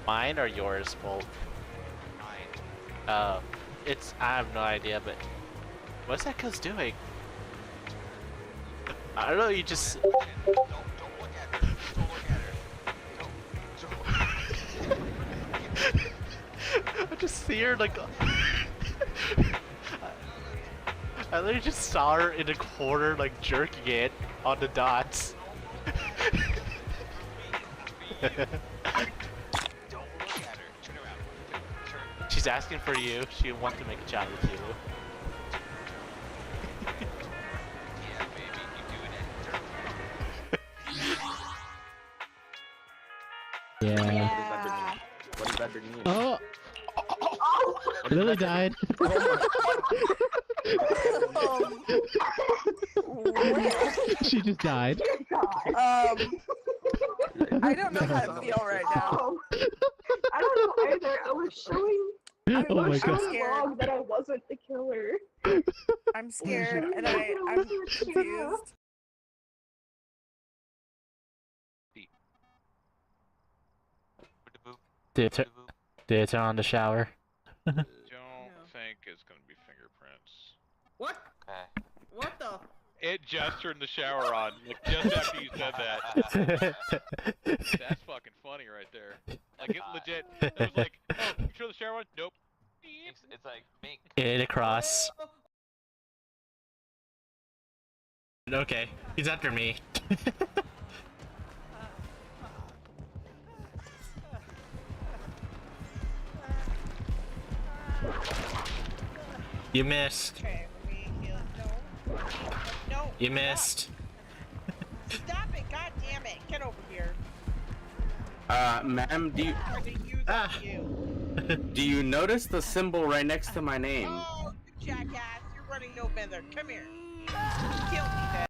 Mine or yours, Bolt? Mine. I have no idea, but what's that ghost doing? I don't know, you just... Don't look at her. Don't look at her. I just see her like... I literally just saw her in a corner, like jerking it on the dots. Don't look at her. Turn around. Turn. She's asking for you. She wants to make a chat with you. Yeah, baby, you doing it. Turn. Yeah. What does that mean? Oh, What does Lily that died. She just died. I don't know how to feel right now. I don't know either. I was showing Oh my I'm god. scared. log that I wasn't the killer. I'm scared and I'm confused. Did it turn on the shower? Don't think it's gonna be fingerprints. What? Okay. What the? It just turned the shower on, like just after you said that. That's fucking funny right there. Like it legit. It was like, oh, you turn the shower on? Nope. It's like mink. Hit across. Okay, he's after me. You missed. Okay, we heal. No. No. You missed. Stop it! God damn it! Get over here. Ma'am, do you I'm gonna use Ah. you. do you notice the symbol right next to my name? Oh, you jackass! You're running no better. Come here. Kill me then.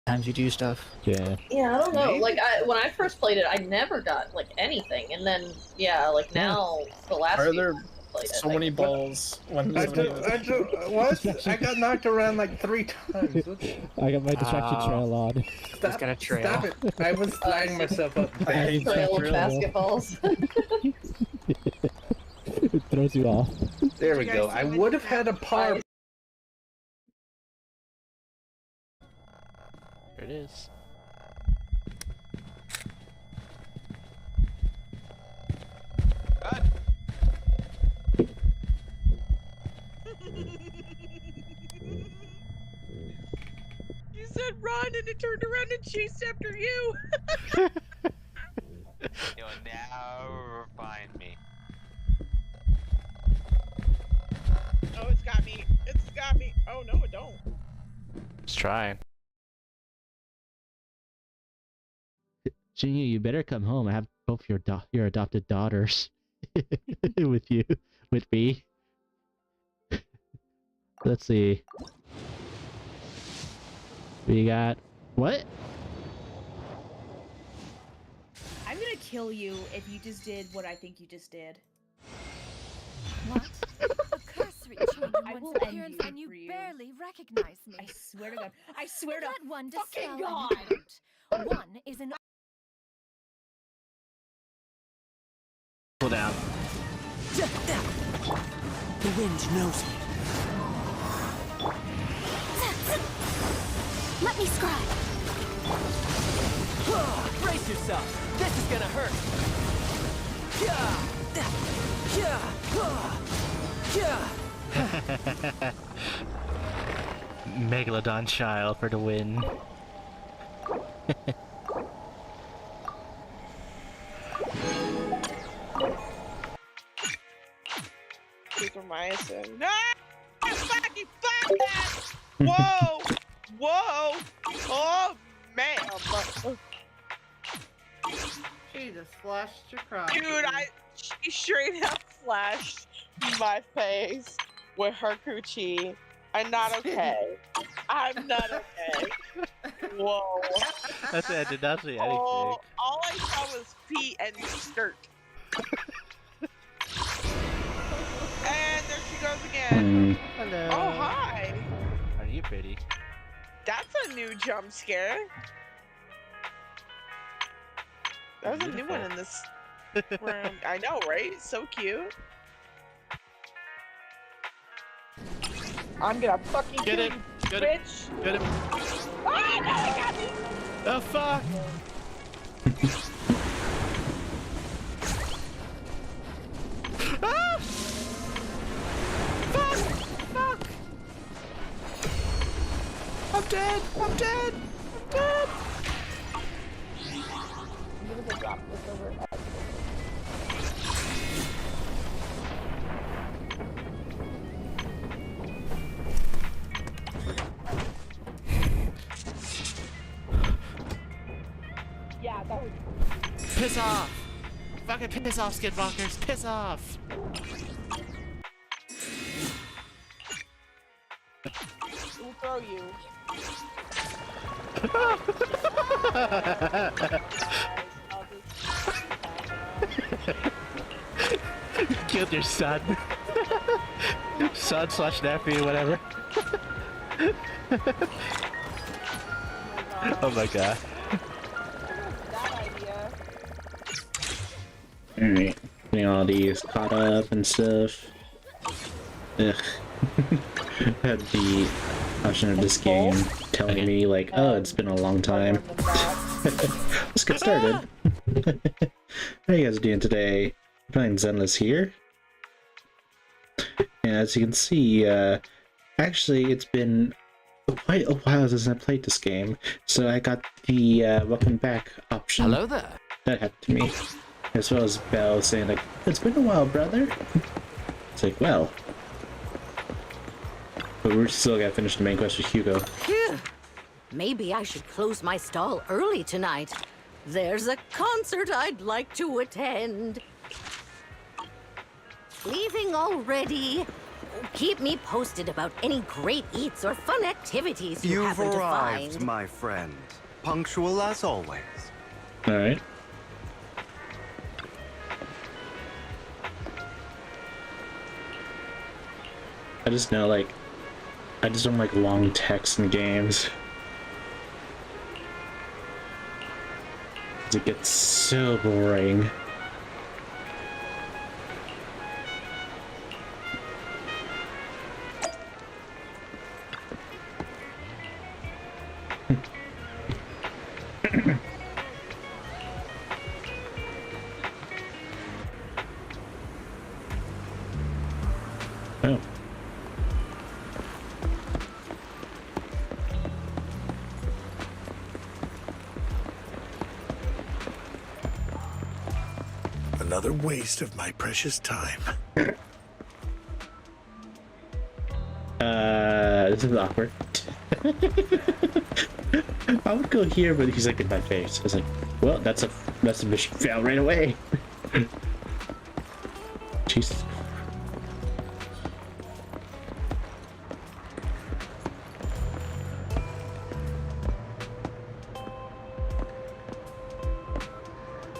Times you do stuff. Yeah. Yeah, I don't know. Like, when I first played it, I never got like anything, and then like now the last. Are few there times I played it, so like, many balls when What? I got knocked around like 3 times. I got my distraction trail on. Stop, got a trail. Stop it! I was lining myself up. I trail of trail. basketballs. It throws you off. There we go. I would have had a par. There it is. Good. You said run, and it turned around and chased after you. You'll never find me. Oh, it's got me. It's got me. Oh no, it don't. Just trying. Jinyu, you better come home. I have both your adopted daughters with you, with me. Let's see. We got what? I'm gonna kill you if you just did what I think you just did. What? A cursory change I in will one's end appearance you and you for you. barely recognize me. I swear to God. I swear to Let one fucking dispel God. and doubt. One is an Pull down. The wind knows me. Let me scribe. Brace yourself. This is gonna hurt. Megalodon child for the win. Supermycin. No! Fucking fuck that! Whoa! Whoa! Oh man! She just flashed across. Dude, she straight up flashed my face with her coochie. I'm not okay. I'm not okay. Whoa. That's it, I did not see anything. Oh, all I saw was feet and skirt. And there she goes again. Hello. Oh, hi. Are you pretty? That's a new jump scare. That was a new one in this room. I know, right? So cute. I'm gonna fucking Get kill it! you, Get it! bitch. Get him! Ah, no, I got me. The fuck! Ah! Fuck! Fuck! I'm dead! I'm dead! I'm dead! I'm gonna go drop this over. Yeah, that was. Piss off! Fucking piss off, Skinwalkers! Piss off! We'll throw you. Killed your son. Son slash nephew, whatever. Oh my god. That idea. Alright, getting all these caught up and stuff. Ugh. Had the option of this game telling me like, oh, it's been a long time. Let's get started. How are you guys doing today? I'm playing Zenless here. And as you can see, actually it's been quite a while since I played this game, so I got the welcome back option. Hello there. That happened to me. As well as Belle saying like, it's been a while, brother. It's like, well. But we're still gotta finish the main quest with Hugo. Phew. Maybe I should close my stall early tonight. There's a concert I'd like to attend. Leaving already? Keep me posted about any great eats or fun activities you You've happen to arrived, find. my friend. Punctual as always. Alright. I just know, like, I just don't like long text in games. It gets so boring. Oh. Another waste of my precious time. This is awkward. I would go here, but he's like in my face. I was like, well, that's a mission fail right away. Jesus.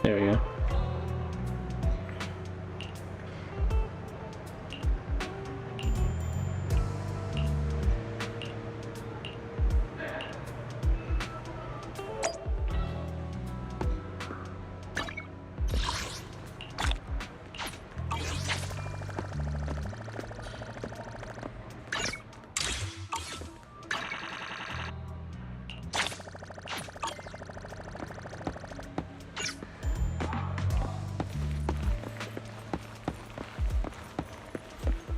There we go.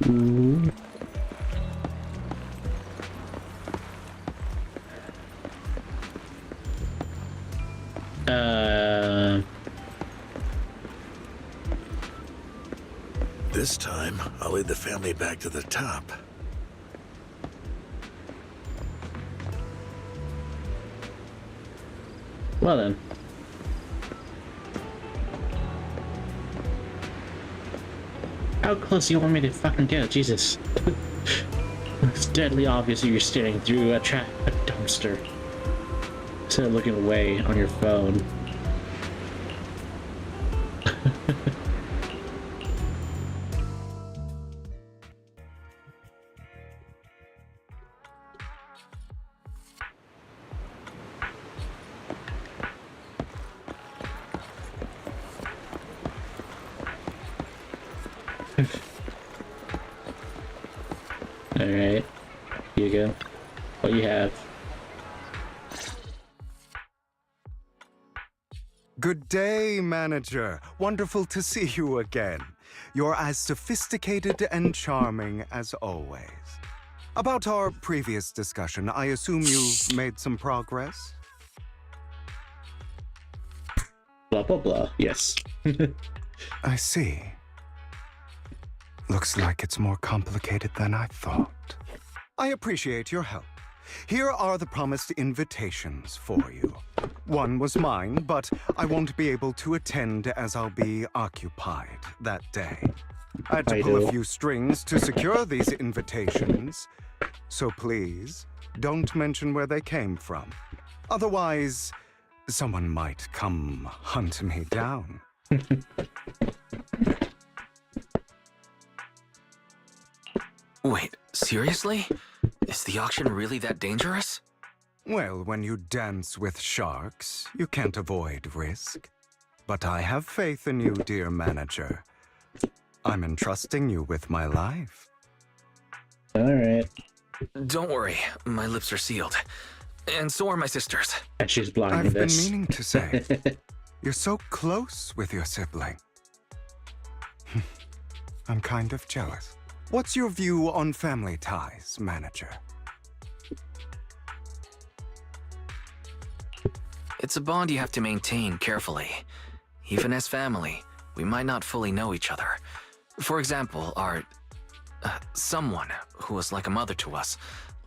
Ooh. This time, I'll lead the family back to the top. Well then. How close do you want me to fucking go? Jesus. It's deadly obvious that you're staring through a dumpster. Instead of looking away on your phone. Alright. Here you go. What you have? Good day, manager. Wonderful to see you again. You're as sophisticated and charming as always. About our previous discussion, I assume you've made some progress? Blah blah blah. Yes. I see. Looks like it's more complicated than I thought. I appreciate your help. Here are the promised invitations for you. One was mine, but I won't be able to attend as I'll be occupied that day. I had to pull a few strings to secure these invitations, so please don't mention where they came from. Otherwise, someone might come hunt me down. Wait, seriously? Is the auction really that dangerous? Well, when you dance with sharks, you can't avoid risk. But I have faith in you, dear manager. I'm entrusting you with my life. Alright. Don't worry, my lips are sealed. And so are my sisters. And she's blind. I've been meaning to say, you're so close with your sibling. I'm kind of jealous. What's your view on family ties, manager? It's a bond you have to maintain carefully. Even as family, we might not fully know each other. For example, our... someone who was like a mother to us,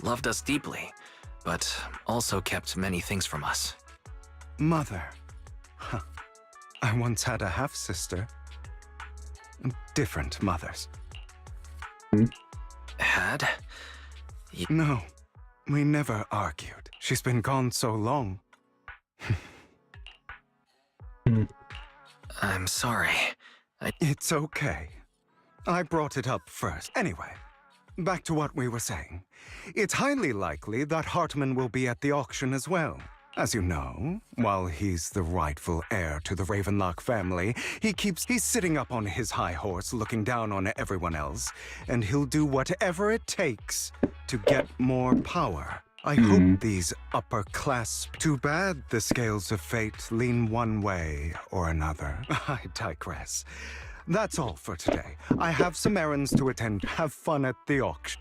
loved us deeply, but also kept many things from us. Mother. Huh. I once had a half-sister. Different mothers. Had? No, we never argued. She's been gone so long. I'm sorry. It's okay. I brought it up first. Anyway, back to what we were saying. It's highly likely that Hartman will be at the auction as well. As you know, while he's the rightful heir to the Ravenlock family, he's sitting up on his high horse looking down on everyone else, and he'll do whatever it takes to get more power. I hope these upper class... Too bad the scales of fate lean one way or another. I digress. That's all for today. I have some errands to attend. Have fun at the auction.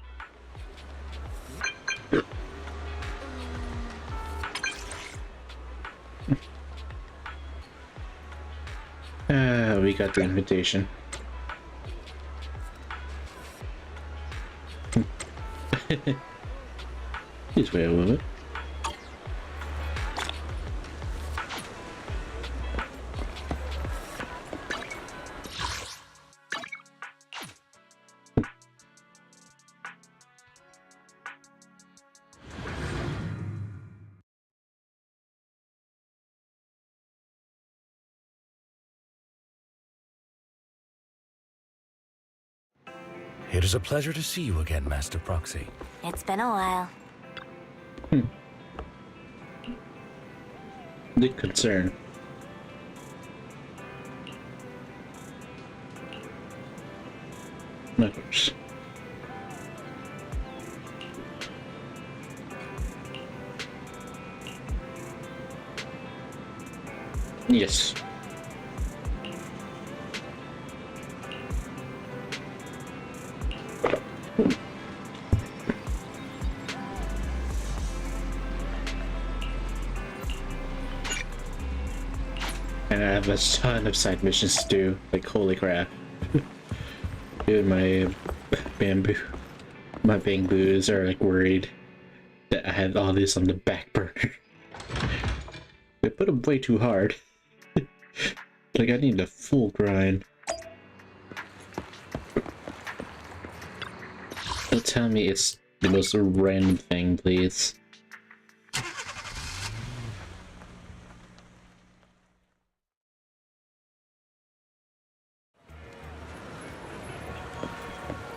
We got the invitation. Please wait a moment. It is a pleasure to see you again, Master Proxy. It's been a while. Big concern. Of course. Yes. And I have a ton of side missions to do. Like, holy crap. Dude, my bamboos are like worried that I had all this on the back burner. They put them way too hard. Like, I need a full grind. Don't tell me it's the most random thing, please.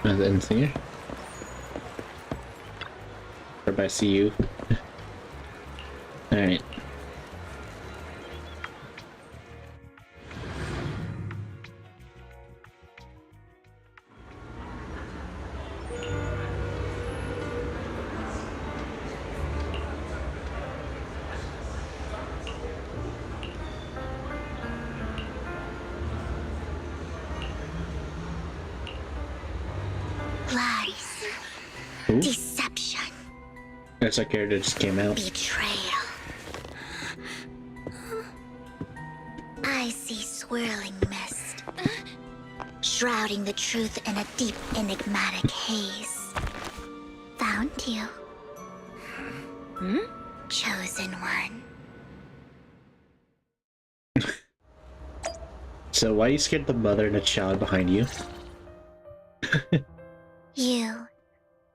Is there anything here? Everybody see you? Alright. Ooh. Deception. That's our character just came out. Betrayal. I see swirling mist, shrouding the truth in a deep, enigmatic haze. Found you. Chosen one. So why you scared the mother and the child behind you? You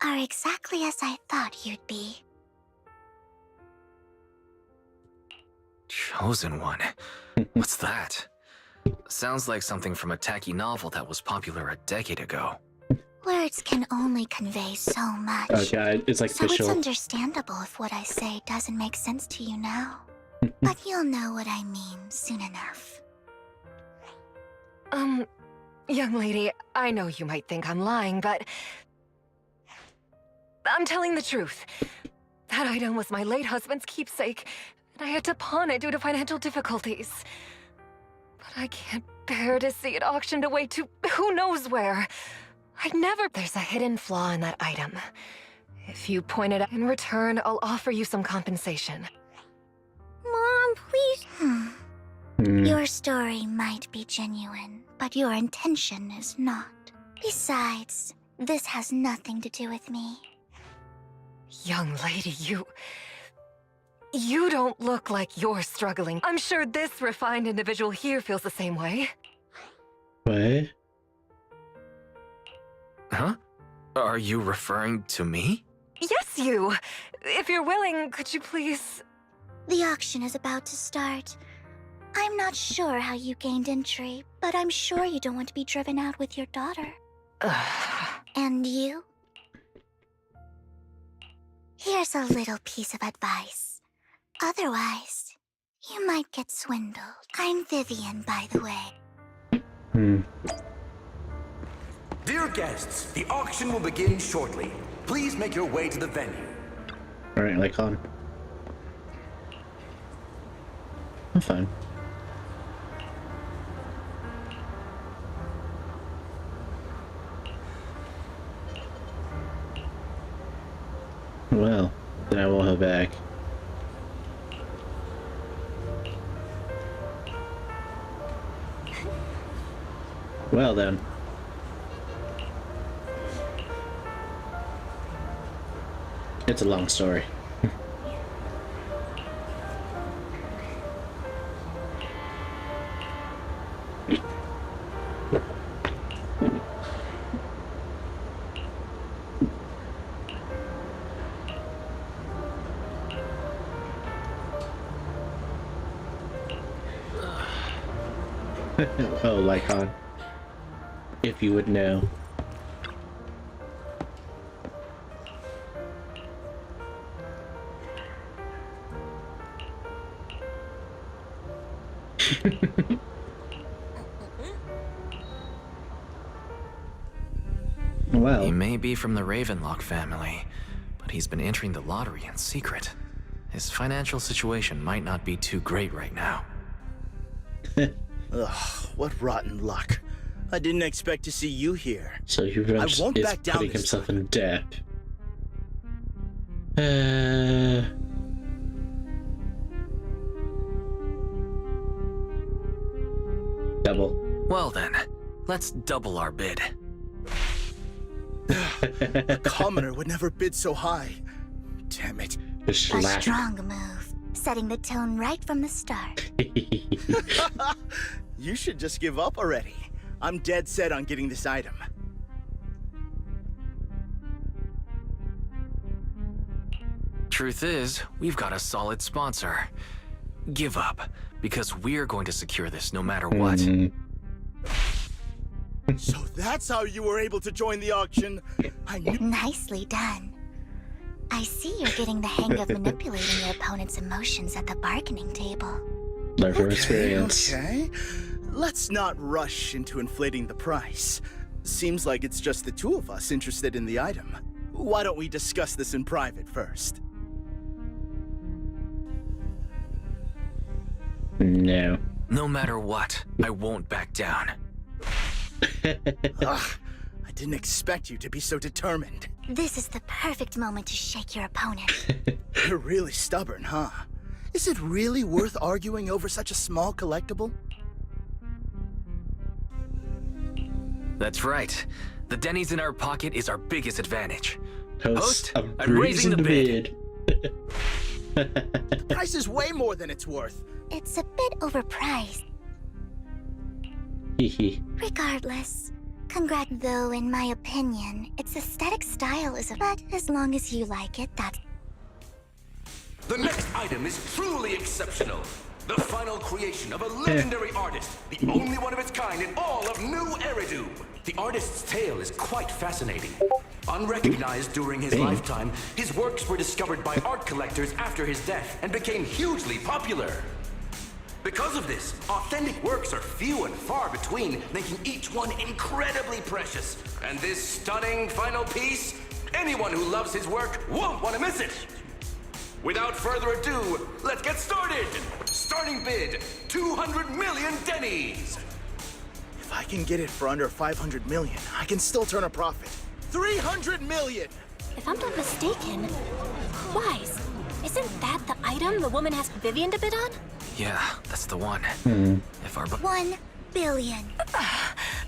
are exactly as I thought you'd be. Chosen one? What's that? Sounds like something from a tacky novel that was popular a decade ago. Words can only convey so much. Okay, it's like so visual. it's understandable if what I say doesn't make sense to you now. But you'll know what I mean soon enough. Young lady, I know you might think I'm lying, but I'm telling the truth. That item was my late husband's keepsake, and I had to pawn it due to financial difficulties. But I can't bear to see it auctioned away to who knows where. I'd never... There's a hidden flaw in that item. If you point it out in return, I'll offer you some compensation. Mom, please. Your story might be genuine, but your intention is not. Besides, this has nothing to do with me. Young lady, you don't look like you're struggling. I'm sure this refined individual here feels the same way. What? Huh? Are you referring to me? Yes, you! If you're willing, could you please... The auction is about to start. I'm not sure how you gained entry, but I'm sure you don't want to be driven out with your daughter. And you? Here's a little piece of advice. Otherwise, you might get swindled. I'm Vivian, by the way. Dear guests, the auction will begin shortly. Please make your way to the venue. Alright, Lycon. I'm fine. Well, then I will head back. Well then. It's a long story. Oh, Lycon. If you would know. Well, he may be from the Ravenlock family, but he's been entering the lottery in secret. His financial situation might not be too great right now. Ugh, what rotten luck. I didn't expect to see you here. So he is putting himself in debt. Double. Well then, let's double our bid. A commoner would never bid so high. Damn it. A strong move, setting the tone right from the start. You should just give up already. I'm dead set on getting this item. Truth is, we've got a solid sponsor. Give up, because we're going to secure this no matter what. So that's how you were able to join the auction? Nicely done. I see you're getting the hang of manipulating your opponent's emotions at the bargaining table. Learn from experience. Okay. Let's not rush into inflating the price. Seems like it's just the two of us interested in the item. Why don't we discuss this in private first? No. No matter what, I won't back down. Ugh, I didn't expect you to be so determined. This is the perfect moment to shake your opponent. You're really stubborn, huh? Is it really worth arguing over such a small collectible? That's right. The Denny's in our pocket is our biggest advantage. Host, I'm raising the bid. The price is way more than it's worth. It's a bit overpriced. Regardless, though in my opinion, its aesthetic style is but as long as you like it, that's... The next item is truly exceptional. The final creation of a legendary artist, the only one of its kind in all of New Eridu. The artist's tale is quite fascinating. Unrecognized during his lifetime, his works were discovered by art collectors after his death and became hugely popular. Because of this, authentic works are few and far between, making each one incredibly precious. And this stunning final piece, anyone who loves his work won't want to miss it. Without further ado, let's get started! Starting bid, 200 million Denny's! If I can get it for under 500 million, I can still turn a profit. 300 million! If I'm not mistaken, Wise, isn't that the item the woman asked Vivian to bid on? Yeah, that's the one. If our 1 billion.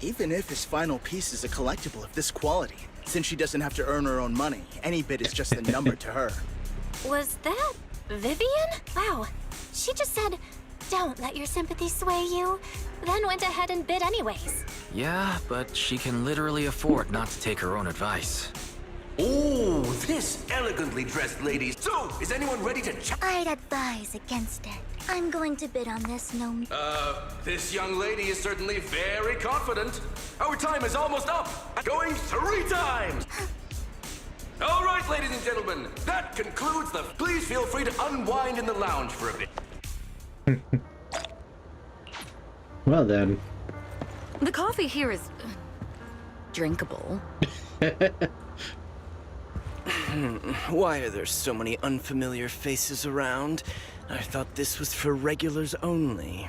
Even if his final piece is a collectible of this quality, since she doesn't have to earn her own money, any bid is just a number to her. Was that Vivian? Wow. She just said, "Don't let your sympathy sway you," then went ahead and bid anyways. Yeah, but she can literally afford not to take her own advice. Oh, this elegantly dressed lady. So, is anyone ready to I'd advise against it. I'm going to bid on this this young lady is certainly very confident. Our time is almost up. Going 3 times. All right, ladies and gentlemen, that concludes the... Please feel free to unwind in the lounge for a bit. Well then. The coffee here is drinkable. Why are there so many unfamiliar faces around? I thought this was for regulars only.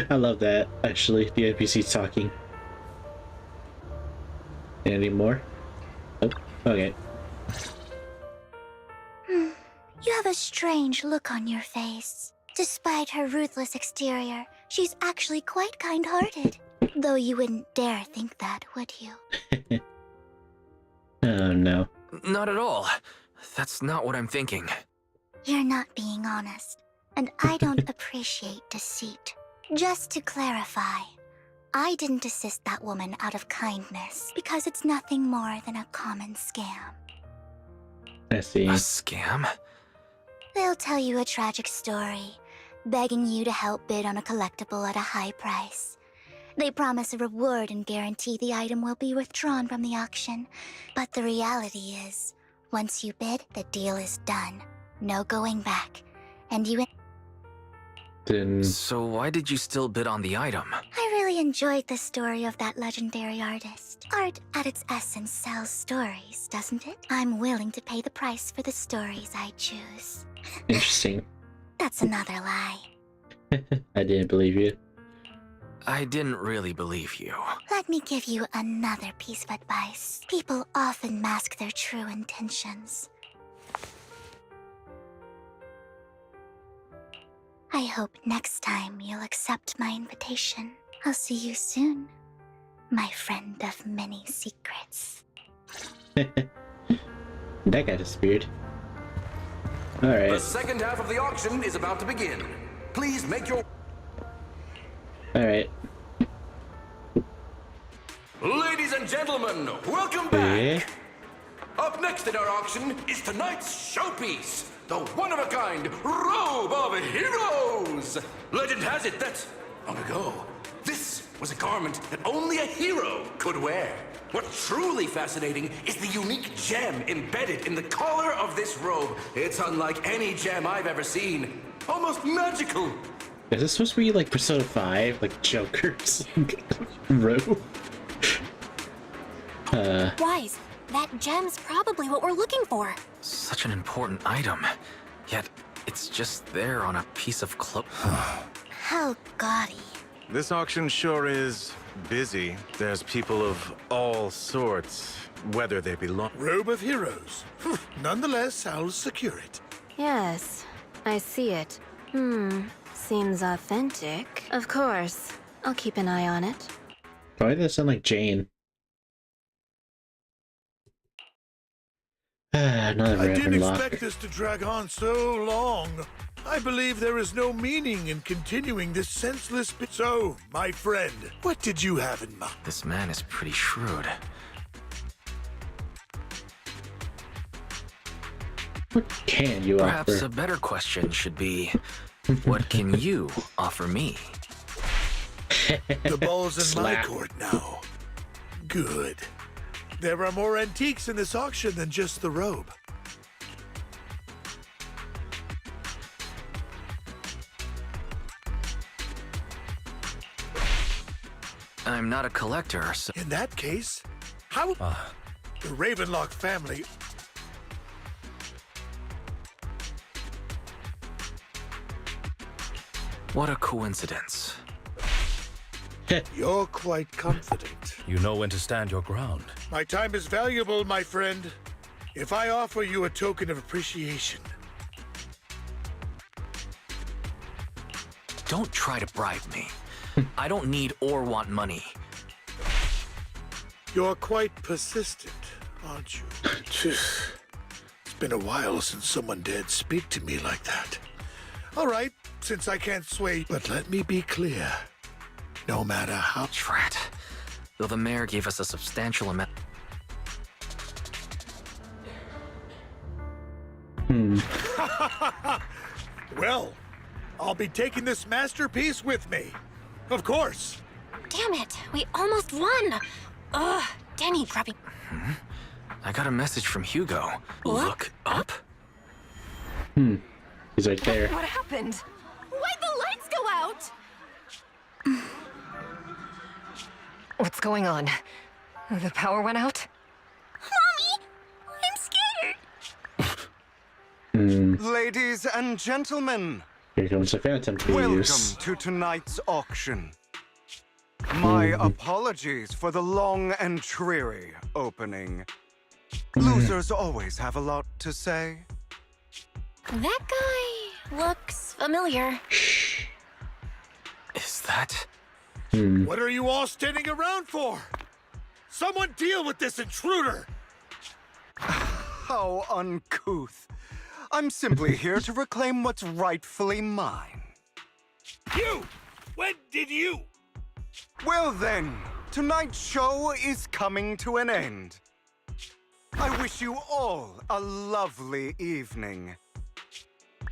I love that, actually, the NPC's talking. Any more? Oh, okay. You have a strange look on your face. Despite her ruthless exterior, she's actually quite kind-hearted. Though you wouldn't dare think that, would you? Oh, no. Not at all. That's not what I'm thinking. You're not being honest, and I don't appreciate deceit. Just to clarify, I didn't assist that woman out of kindness, because it's nothing more than a common scam. I see. A scam? They'll tell you a tragic story, begging you to help bid on a collectible at a high price. They promise a reward and guarantee the item will be withdrawn from the auction. But the reality is, once you bid, the deal is done. No going back. And you... So why did you still bid on the item? I really enjoyed the story of that legendary artist. Art, at its essence, sells stories, doesn't it? I'm willing to pay the price for the stories I choose. Interesting. That's another lie. I didn't believe you. I didn't really believe you. Let me give you another piece of advice. People often mask their true intentions. I hope next time you'll accept my invitation. I'll see you soon, my friend of many secrets. That guy disappeared. Alright. The second half of the auction is about to begin. Please make your... Alright. Ladies and gentlemen, welcome back! Up next in our auction is tonight's showpiece, the one-of-a-kind Robe of Heroes! Legend has it that, long ago, this was a garment that only a hero could wear. What's truly fascinating is the unique gem embedded in the collar of this robe. It's unlike any gem I've ever seen. Almost magical. Is this supposed to be like Persona 5? Like Joker's robe? Wise, that gem's probably what we're looking for. Such an important item, yet it's just there on a piece of cloth. How gaudy. This auction sure is busy. There's people of all sorts. whether they belong. Robe of Heroes. Nonetheless, I'll secure it. Yes, I see it. Seems authentic. Of course. I'll keep an eye on it. Why does that sound like Jane? Another I didn't Ravenlock. expect this to drag on so long. I believe there is no meaning in continuing this senseless bit. So, my friend, what did you have in mind? This man is pretty shrewd. What can you Perhaps offer? a better question should be, what can you offer me? The ball's in my Slap. court now. Good. There are more antiques in this auction than just the robe. I'm not a collector, so... In that case, how... The Ravenlock family... What a coincidence. You're quite confident. You know when to stand your ground. My time is valuable, my friend. If I offer you a token of appreciation... Don't try to bribe me. I don't need or want money. You're quite persistent, aren't you? It's been a while since someone dared speak to me like that. All right, since I can't sway, but let me be clear. No matter how... Drat. Though the mayor gave us a substantial amount... Well, I'll be taking this masterpiece with me. Of course. Damn it, we almost won! Ugh, Danny grubby. I got a message from Hugo. Look up? He's right there. What happened? Why'd the lights go out? What's going on? The power went out? Mommy! I'm scared! Ladies and gentlemen, Here comes the Phantom, welcome please. to tonight's auction. My apologies for the long and dreary opening. Losers always have a lot to say. That guy looks familiar. Is that... What are you all standing around for? Someone deal with this intruder! How uncouth. I'm simply here to reclaim what's rightfully mine. You! When did you? Well then, tonight's show is coming to an end. I wish you all a lovely evening.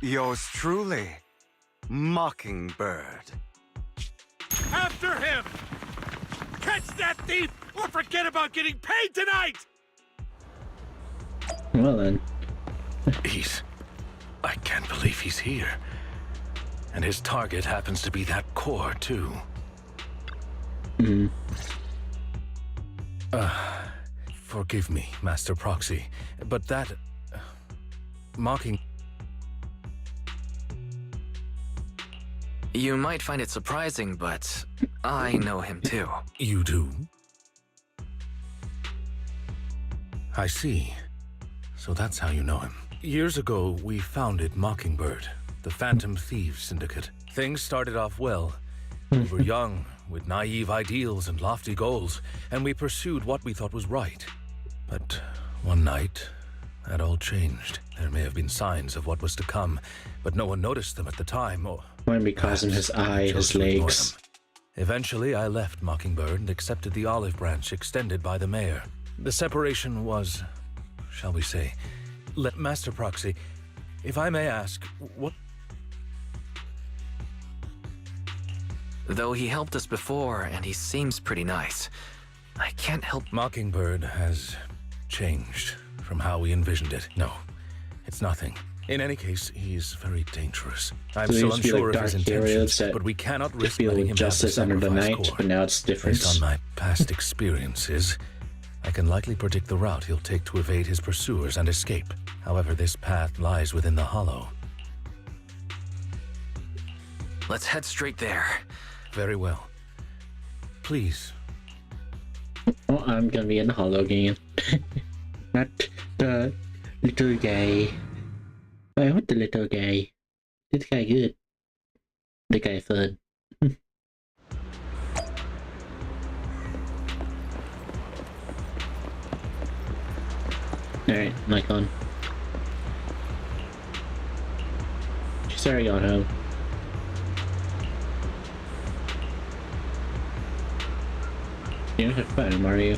Yours truly, Mockingbird. After him! Catch that thief or forget about getting paid tonight! Well then. I can't believe he's here. And his target happens to be that core, too. Forgive me, Master Proxy, but that... Mocking... You might find it surprising, but I know him too. You do? I see. So that's how you know him. Years ago, we founded Mockingbird, the Phantom Thieves Syndicate. Things started off well. We were young, with naive ideals and lofty goals, and we pursued what we thought was right. But one night, that all changed. There may have been signs of what was to come, but no one noticed them at the time, or... Might be causing his eye, his legs. Eventually, I left Mockingbird and accepted the olive branch extended by the mayor. The separation was, shall we say, Master Proxy, if I may ask, what... Though he helped us before, and he seems pretty nice, I can't help... Mockingbird has changed from how we envisioned it. No, it's nothing. In any case, he's very dangerous. I'm still unsure of his intentions, but we cannot risk letting him have the under the night, core. but now it's different. Based on my past experiences, I can likely predict the route he'll take to evade his pursuers and escape. However, this path lies within the Hollow. Let's head straight there. Very well. Please, Oh, I'm gonna be in the hollow game. Not the little guy. I want the little guy. This guy good. The guy fun. Alright, mic on. She's already gone home. You don't have fun, Mario.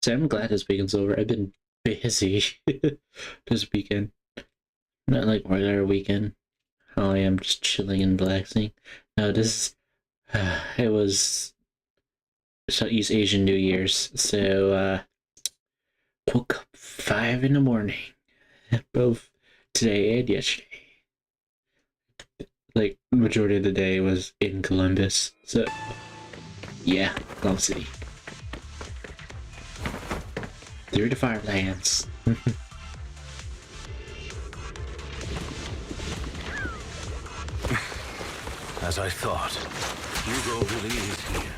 So I'm glad this weekend's over. I've been busy this weekend. Not like regular weekend. How I am just chilling and relaxing. No, this it was Southeast Asian New Year's, so woke up 5 in the morning, both today and yesterday. Like majority of the day was in Columbus, so yeah, Columbus City. Through the Firelands. As I thought, Hugo really is here.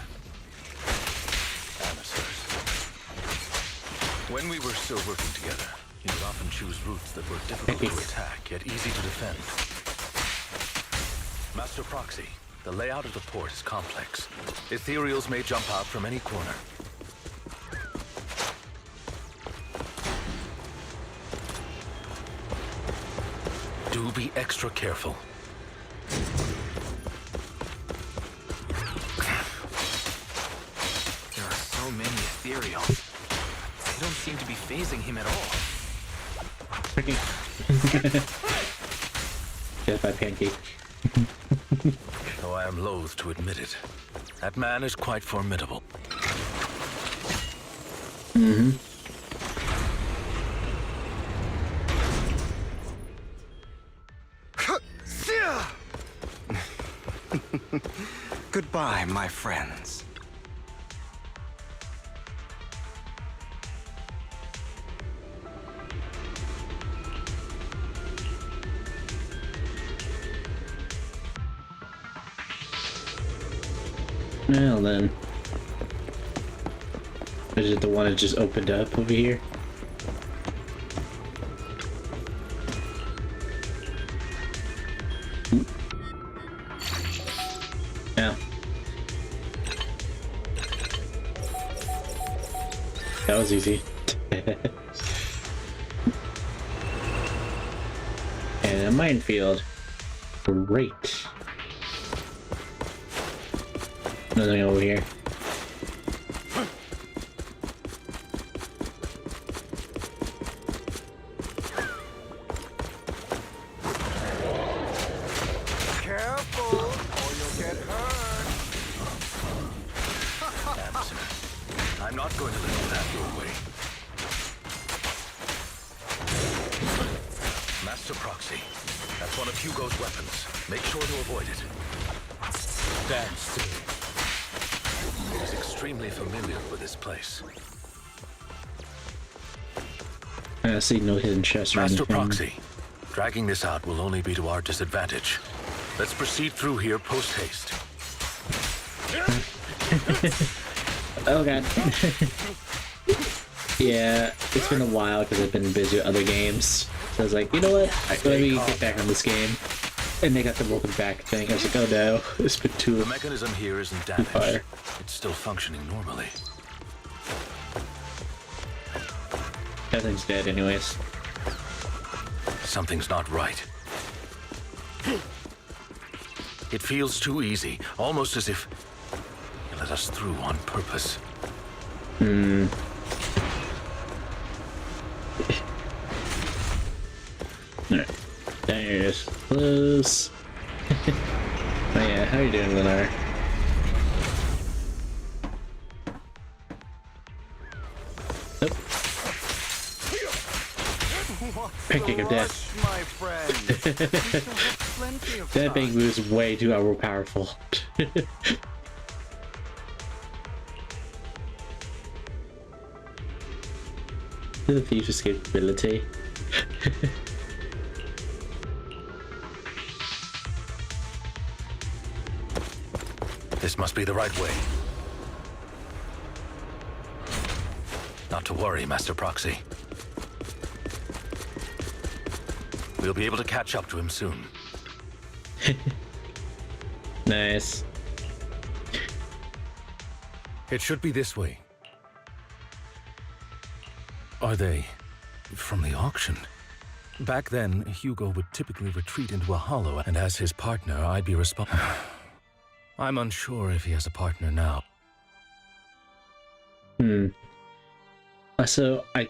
Amateurs. When we were still working together, he would often choose routes that were difficult to attack, yet easy to defend. Master Proxy, the layout of the port is complex. Ethereals may jump out from any corner. Do be extra careful. There are so many ethereals. They don't seem to be phasing him at all. Get my pancake. Though I am loath to admit it, that man is quite formidable. Mm-hmm. Goodbye, my friends. Well then. Is it the one that just opened up over here? Yeah. That was easy. And a minefield. Great. Nothing over here. Careful, or you'll get hurt. Anderson, I'm not going to let you have your way. Master Proxy, that's one of Hugo's weapons. Make sure to avoid it. Stand still. He is extremely familiar with this place. I see no hidden chests or Master anything. Proxy, dragging this out will only be to our disadvantage. Let's proceed through here post-haste. Oh god. Yeah, it's been a while because I've been busy with other games. So I was like, you know what? Let me get back on this game. And they got the welcome back thing. I was like, oh no, it's been too. The mechanism here isn't damaged. It's still functioning normally. Everything's dead anyways. Something's not right. It feels too easy, almost as if you let us through on purpose. Hmm. Alright. There it is. Close. Oh yeah, how you doing, Lennar? Nope. Pancake of death. That big move is way too overpowerful. The thief's escapability. This must be the right way. Not to worry, Master Proxy. We'll be able to catch up to him soon. Nice. It should be this way. Are they from the auction? Back then, Hugo would typically retreat into a hollow, and as his partner, I'd be responsible. I'm unsure if he has a partner now. So I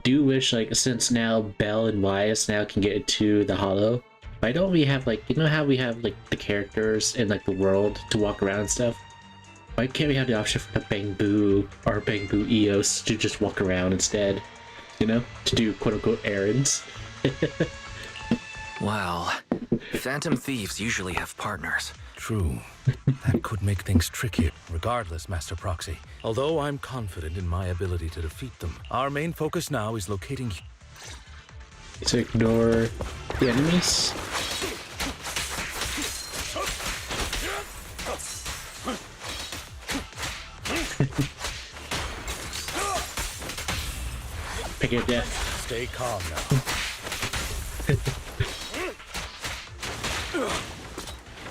do wish, like, since now Belle and Wyas now can get into the hollow, why don't we have, like, you know how we have, like, the characters in, like, the world to walk around and stuff? Why can't we have the option for Bangbu or Bangbu Eos to just walk around instead? You know? To do quote-unquote errands? Wow. Phantom thieves usually have partners. True. That could make things trickier. Regardless, Master Proxy, although I'm confident in my ability to defeat them, our main focus now is locating... To ignore the enemies? Pick your death. Stay calm now.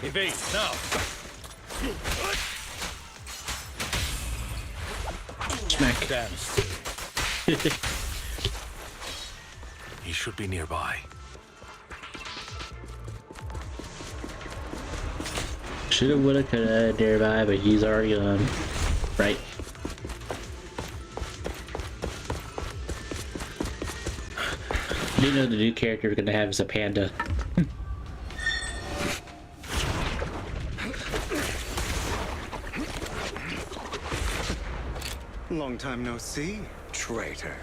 Evade now. Smack. Dance. He should be nearby. Shoulda, woulda, coulda, nearby, but he's already gone. Right. Didn't know the new character we're gonna have is a panda. Long time no see, traitor.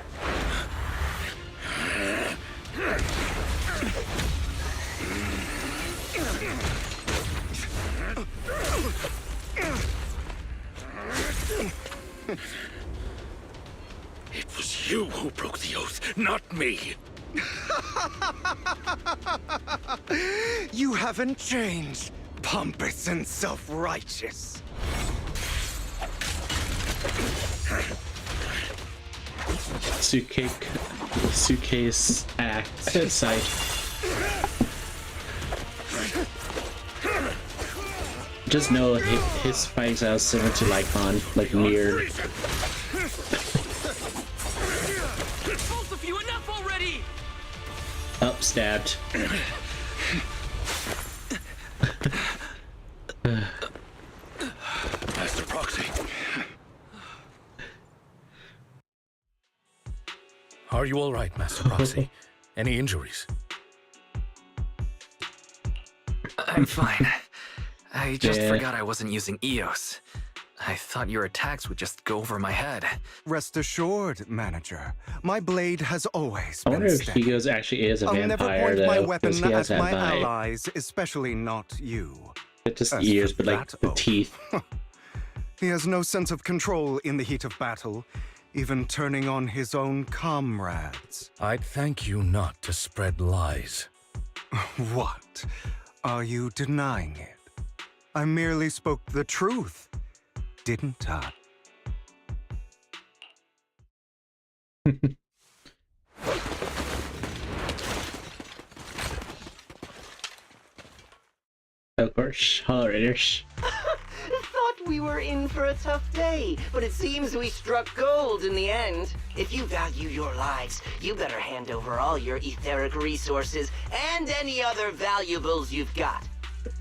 It was you who broke the oath, not me. You haven't changed, pompous and self-righteous. Suitcase act sight. Just know his fighting style is similar to Lycon, like mirrored. Both of you, enough already! Oh, stabbed. Master Proxy. Are you all right, Master Proxy? Any injuries? I'm fine. I just Yeah. forgot I wasn't using Eos. I thought your attacks would just go over my head. Rest assured, manager. My blade has always I been wonder if steady. Hugo's actually is a I'll vampire never point though, my 'cause weapon he has at that my vibe. allies, especially not you. It's just As ears, for but like that the oath, teeth. He has no sense of control in the heat of battle, even turning on his own comrades. I'd thank you not to spread lies. What? Are you denying it? I merely spoke the truth, didn't I? Of course, hello Raiders. Thought we were in for a tough day, but it seems we struck gold in the end. If you value your lives, you better hand over all your etheric resources and any other valuables you've got.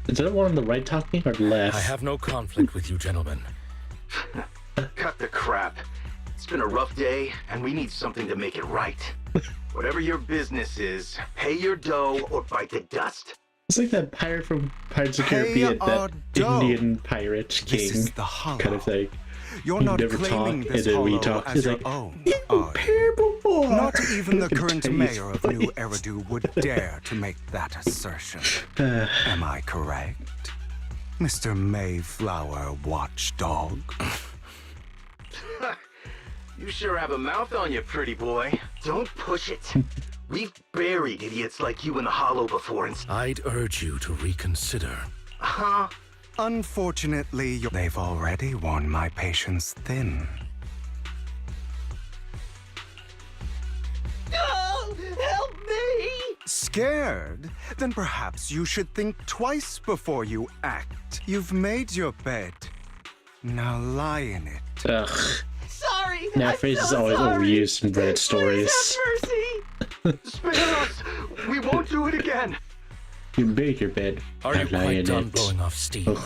Is that one on the right talking or the left? I have no conflict with you, gentlemen. Cut the crap. It's been a rough day, and we need something to make it right. Whatever your business is, pay your dough or bite the dust. It's like that pirate from Pirates of the Caribbean, that Indian pirate king This is the hollow. kind of thing. You're He not never claiming talk, this and then when he hollow talks, as he's your like, own, "You are terrible boy." Not even the current Tell you mayor of funny. New Eridu would dare to make that assertion. Am I correct, Mr. Mayflower Watchdog? You sure have a mouth on you, pretty boy. Don't push it. We've buried idiots like you in the hollow before and... I'd urge you to reconsider. Huh? Unfortunately, they've already worn my patience thin. Oh, help me! Scared? Then perhaps you should think twice before you act. You've made your bed. Now lie in it. Ugh. Sorry! That phrase is always overused in Reddit stories. Have mercy! Spare us! We won't do it again! You make your bed. Are you lie quite in done it. blowing off steam?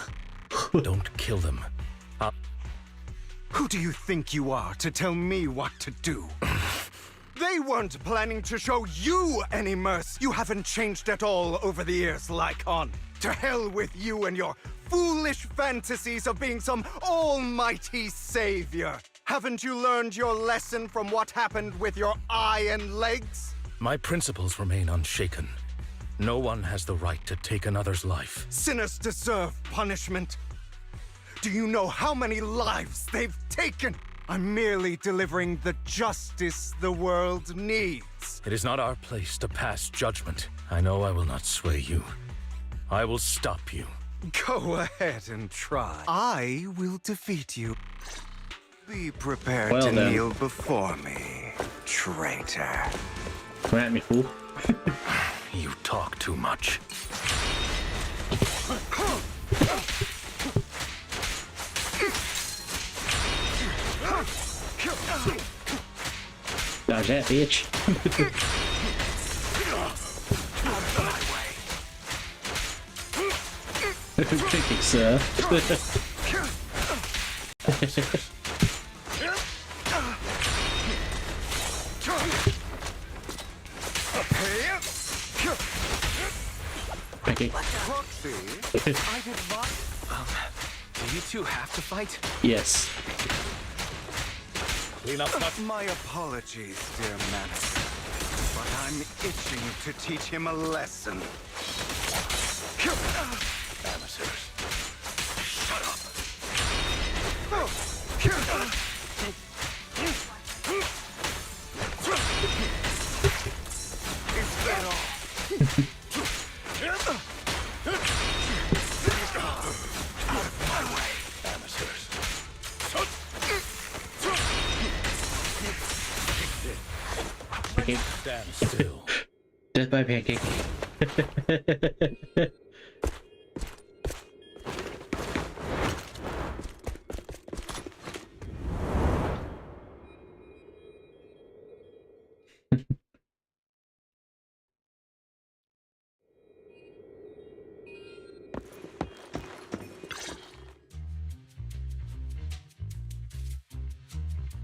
Don't kill them. Who do you think you are to tell me what to do? They weren't planning to show you any mercy. You haven't changed at all over the years, Lycon. To hell with you and your foolish fantasies of being some almighty savior. Haven't you learned your lesson from what happened with your eye and legs? My principles remain unshaken. No one has the right to take another's life. Sinners deserve punishment. Do you know how many lives they've taken? I'm merely delivering the justice the world needs. It is not our place to pass judgment. I know I will not sway you. I will stop you. Go ahead and try. I will defeat you. Be prepared Well to then. kneel before me, traitor. Come at me, fool. You talk too much. Dodge that, bitch. Picking sir. Picking. Proxy, I did not. Do you two have to fight? Yes. Clean up. My apologies, dear Manus. But I'm itching to teach him a lesson. Amateurs. Shut up. Is that all? Pancake. Stand still. Death by pancake.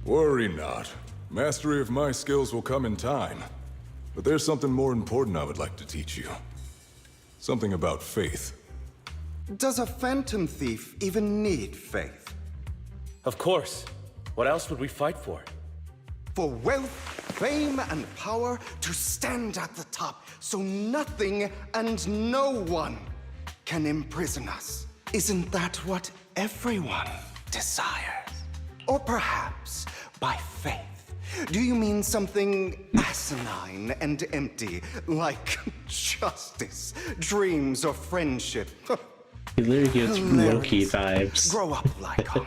Worry not. Mastery of my skills will come in time. But there's something more important I would like to teach you. Something about faith. Does a phantom thief even need faith? Of course. What else would we fight for? For wealth, fame, and power to stand at the top, so nothing and no one can imprison us. Isn't that what everyone desires? Or perhaps by faith, do you mean something asinine and empty, like justice, dreams, or friendship? He literally gives Hilarious. Loki vibes. Grow up, Lycon.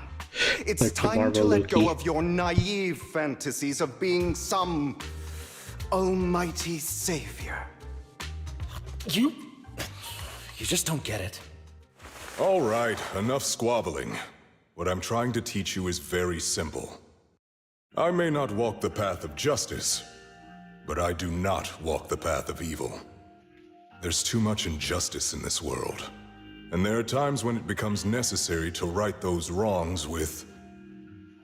It's Like the time to Marvel let go Loki. of your naive fantasies of being some almighty savior. You just don't get it. All right, enough squabbling. What I'm trying to teach you is very simple. I may not walk the path of justice, but I do not walk the path of evil. There's too much injustice in this world, and there are times when it becomes necessary to right those wrongs with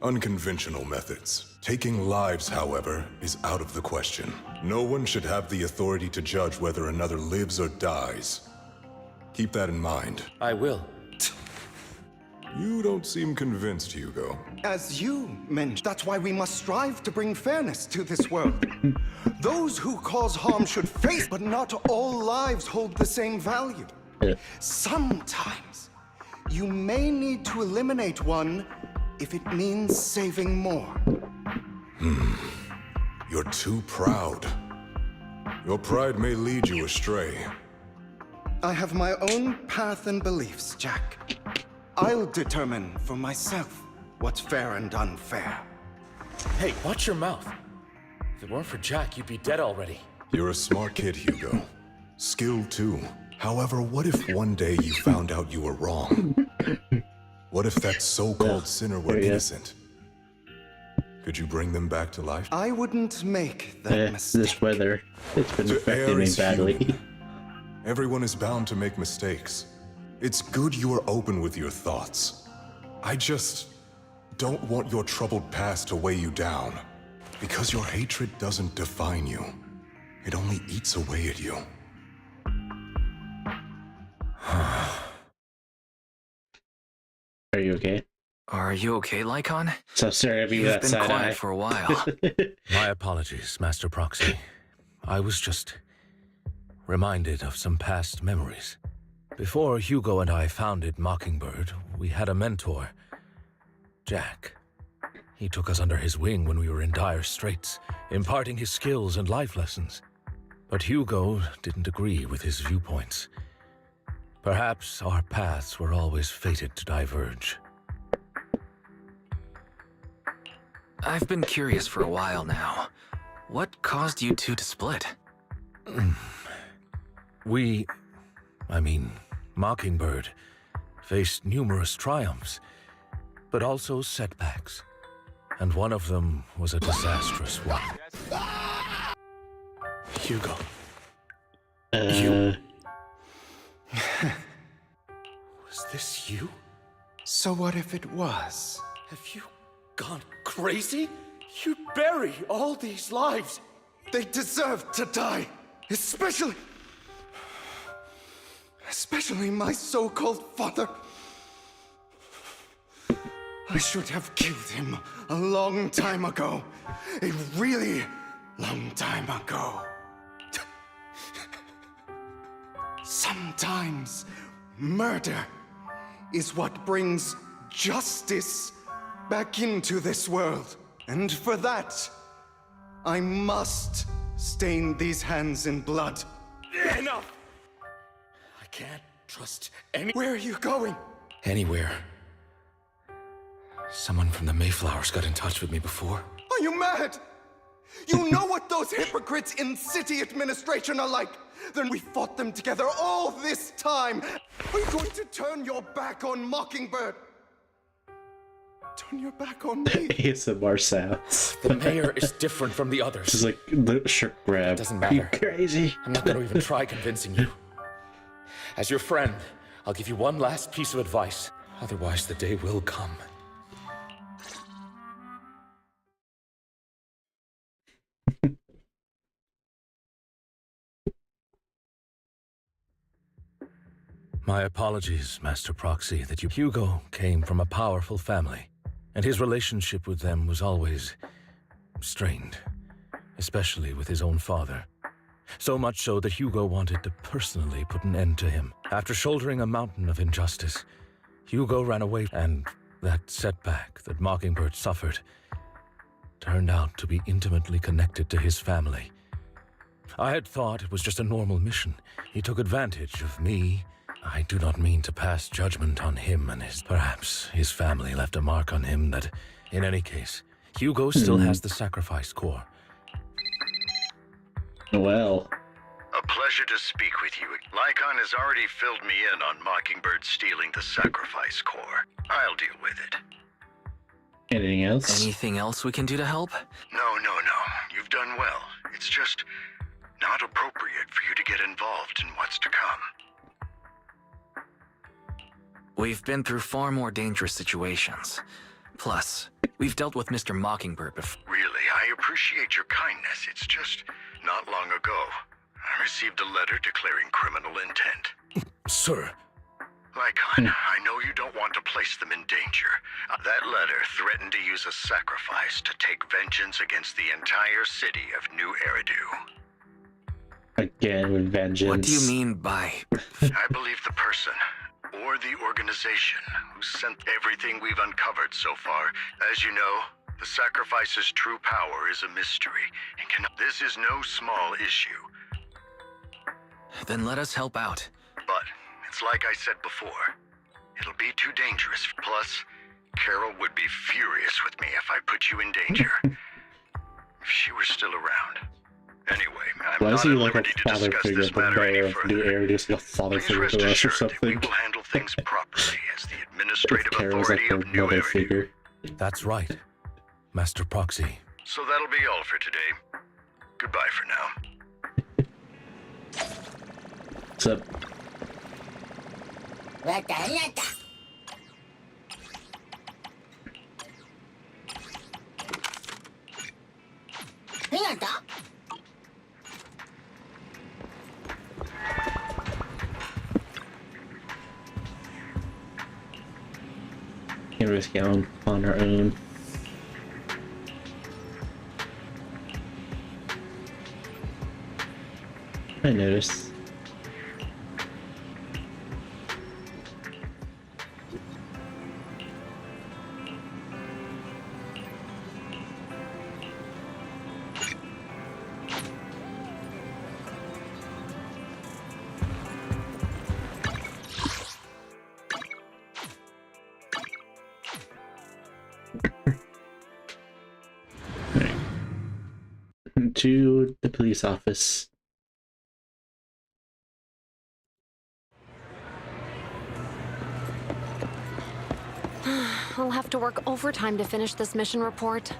unconventional methods. Taking lives, however, is out of the question. No one should have the authority to judge whether another lives or dies. Keep that in mind. I will. You don't seem convinced, Hugo. As you mentioned, that's why we must strive to bring fairness to this world. Those who cause harm should face, but not all lives hold the same value. Sometimes, you may need to eliminate one if it means saving more. You're too proud. Your pride may lead you astray. I have my own path and beliefs, Jack. I'll determine for myself what's fair and unfair. Hey, watch your mouth. If it weren't for Jack, you'd be dead already. You're a smart kid, Hugo. Skilled too. However, what if one day you found out you were wrong? What if that so-called sinner were innocent? Could you bring them back to life? I wouldn't make that mistake. This weather, it's been affecting me is badly. human. Everyone is bound to make mistakes. It's good you are open with your thoughts. I just don't want your troubled past to weigh you down. Because your hatred doesn't define you. It only eats away at you. Are you okay? Are you okay, Lycon? So sorry of you You've that been side quiet eye. for a while. My apologies, Master Proxy. I was just reminded of some past memories. Before Hugo and I founded Mockingbird, we had a mentor, Jack. He took us under his wing when we were in dire straits, imparting his skills and life lessons. But Hugo didn't agree with his viewpoints. Perhaps our paths were always fated to diverge. I've been curious for a while now. What caused you two to split? Mockingbird faced numerous triumphs, but also setbacks. And one of them was a disastrous one. Hugo. Was this you? So what if it was? Have you gone crazy? You bury all these lives. They deserve to die. Especially my so-called father. I should have killed him a long time ago. A really long time ago. Sometimes murder is what brings justice back into this world. And for that, I must stain these hands in blood. Enough! I can't trust any— Where are you going? Anywhere. Someone from the Mayflowers got in touch with me before. Are you mad? You know what those hypocrites in city administration are like. Then we fought them together all this time. Are you going to turn your back on Mockingbird? Turn your back on me. ASMR sounds. The mayor is different from the others. Just like the shirt grab. Doesn't Are you matter. crazy? I'm not going to even try convincing you. As your friend, I'll give you one last piece of advice. Otherwise, the day will come. My apologies, Master Proxy, that Hugo came from a powerful family, and his relationship with them was always strained, especially with his own father. So much so that Hugo wanted to personally put an end to him. After shouldering a mountain of injustice, Hugo ran away, and that setback that Mockingbird suffered turned out to be intimately connected to his family. I had thought it was just a normal mission. He took advantage of me. I do not mean to pass judgment on him and his— Perhaps his family left a mark on him that, in any case, Hugo still has the sacrifice core. Well. A pleasure to speak with you. Lycon has already filled me in on Mockingbird stealing the sacrifice core. I'll deal with it. Anything else? Anything else we can do to help? No. You've done well. It's just not appropriate for you to get involved in what's to come. We've been through far more dangerous situations. Plus, we've dealt with Mr. Mockingbird before. Really, I appreciate your kindness. It's just not long ago. I received a letter declaring criminal intent. Sir. Lycon, I know you don't want to place them in danger. That letter threatened to use a sacrifice to take vengeance against the entire city of New Eridu. Again with vengeance. What do you mean by... I believe the person, or the organization, who sent everything we've uncovered so far. As you know, the sacrifice's true power is a mystery, and this is no small issue. Then let us help out. But, it's like I said before, it'll be too dangerous. Plus, Carol would be furious with me if I put you in danger. If she were still around. Anyway, I'm Why is not he at like liberty a to father discuss figure this at the matter mayor any of New further. Area, just like a father Please figure rest to us or assured that we something? will handle things properly as the administrative Carol's like authority the of New mother Eridu. figure. That's right, Master Proxy. So that'll be all for today. Goodbye for now. What's up? Can't risk it on our own. I noticed. To the police office. I'll have to work overtime to finish this mission report.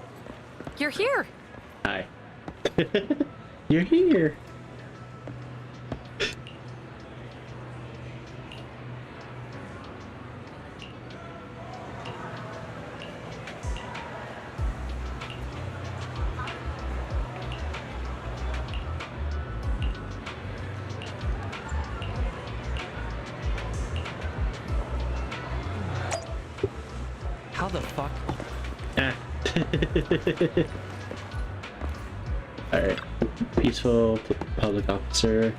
You're here. Hi. You're here. How the fuck? Ah. Alright. Peaceful public officer.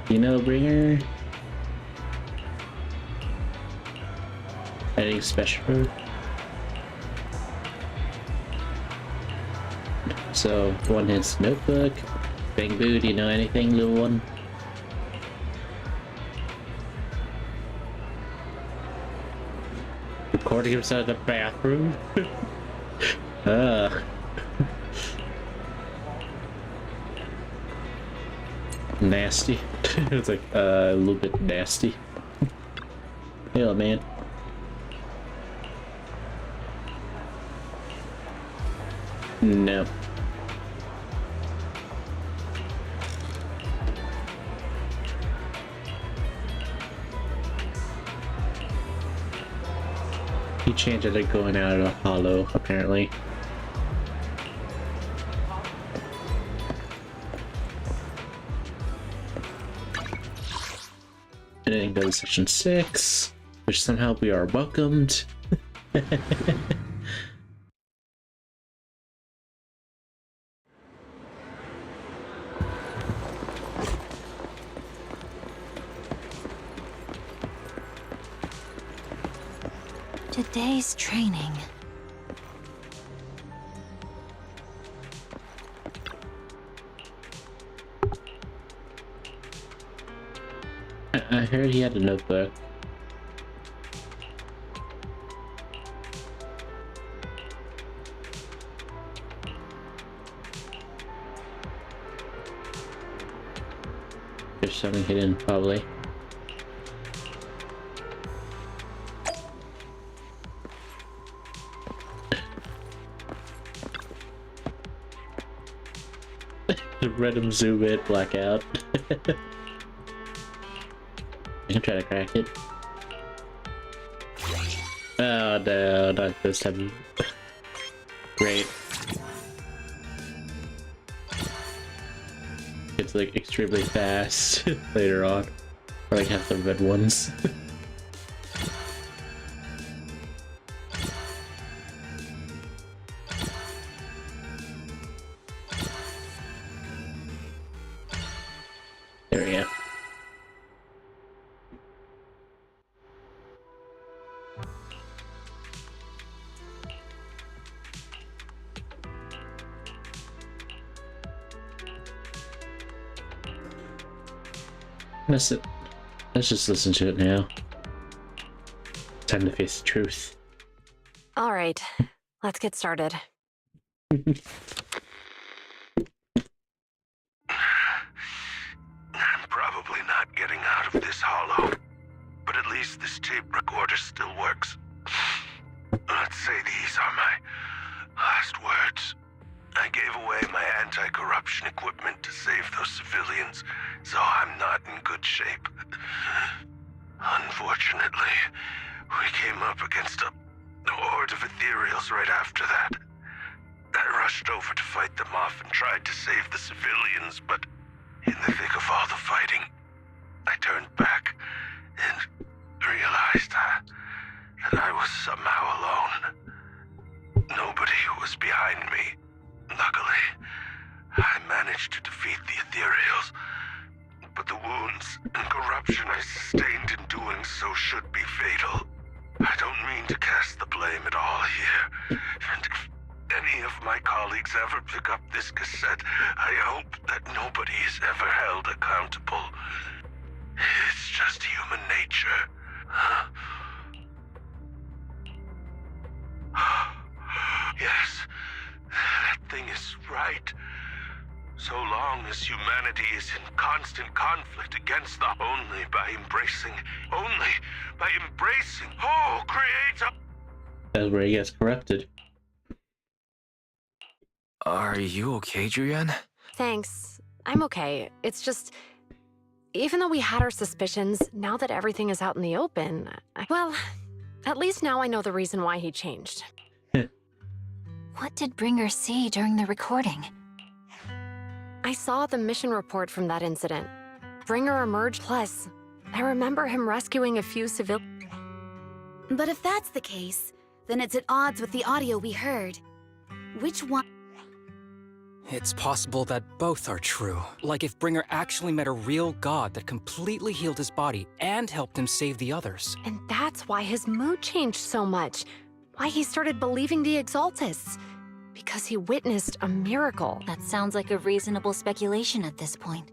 Bringer. Anything special? So, one hits notebook. Bang Boo, do you know anything, little one? Recording himself in the bathroom? Nasty. It's like a little bit nasty. Hell, man. No. He changed it to going out of a hollow, apparently. And then go to section 6, which somehow we are welcomed. Today's training. I heard he had a notebook. There's something hidden, probably. Red him zoom in, blackout. I can try to crack it. Oh no, not this time. Great. Good gets like extremely fast later on. Or like half the red ones. There we go. That's it. Let's just listen to it now. Time to face the truth. All right, let's get started. I'm probably not getting out of this hollow, but at least this tape recorder still works. Let's say these are my last words. I gave away my anti-corruption equipment to save those civilians, so I'm not in good shape. Unfortunately, we came up against a horde of ethereals right after that. I rushed over to fight them off and tried to save the civilians, but in the thick of all the fighting, I turned back and realized that I was somehow alone. Nobody was behind me. Luckily, I managed to defeat the ethereals, but the wounds and corruption I sustained in doing so should be fatal. I don't mean to cast the blame at all here, and if any of my colleagues ever pick up this cassette, I hope that nobody is ever held accountable. It's just human nature. Yes, that thing is right. So long as humanity is in constant conflict against the only by embracing, oh, Creator! That's where he gets corrupted. Are you okay, Julian? Thanks. I'm okay. It's just, even though we had our suspicions, now that everything is out in the open, well, at least now I know the reason why he changed. What did Bringer see during the recording? I saw the mission report from that incident. Bringer emerged, plus, I remember him rescuing a few civilians. But if that's the case, then it's at odds with the audio we heard. Which one? It's possible that both are true. Like if Bringer actually met a real god that completely healed his body and helped him save the others. And that's why his mood changed so much. Why he started believing the Exaltists. Because he witnessed a miracle. That sounds like a reasonable speculation at this point.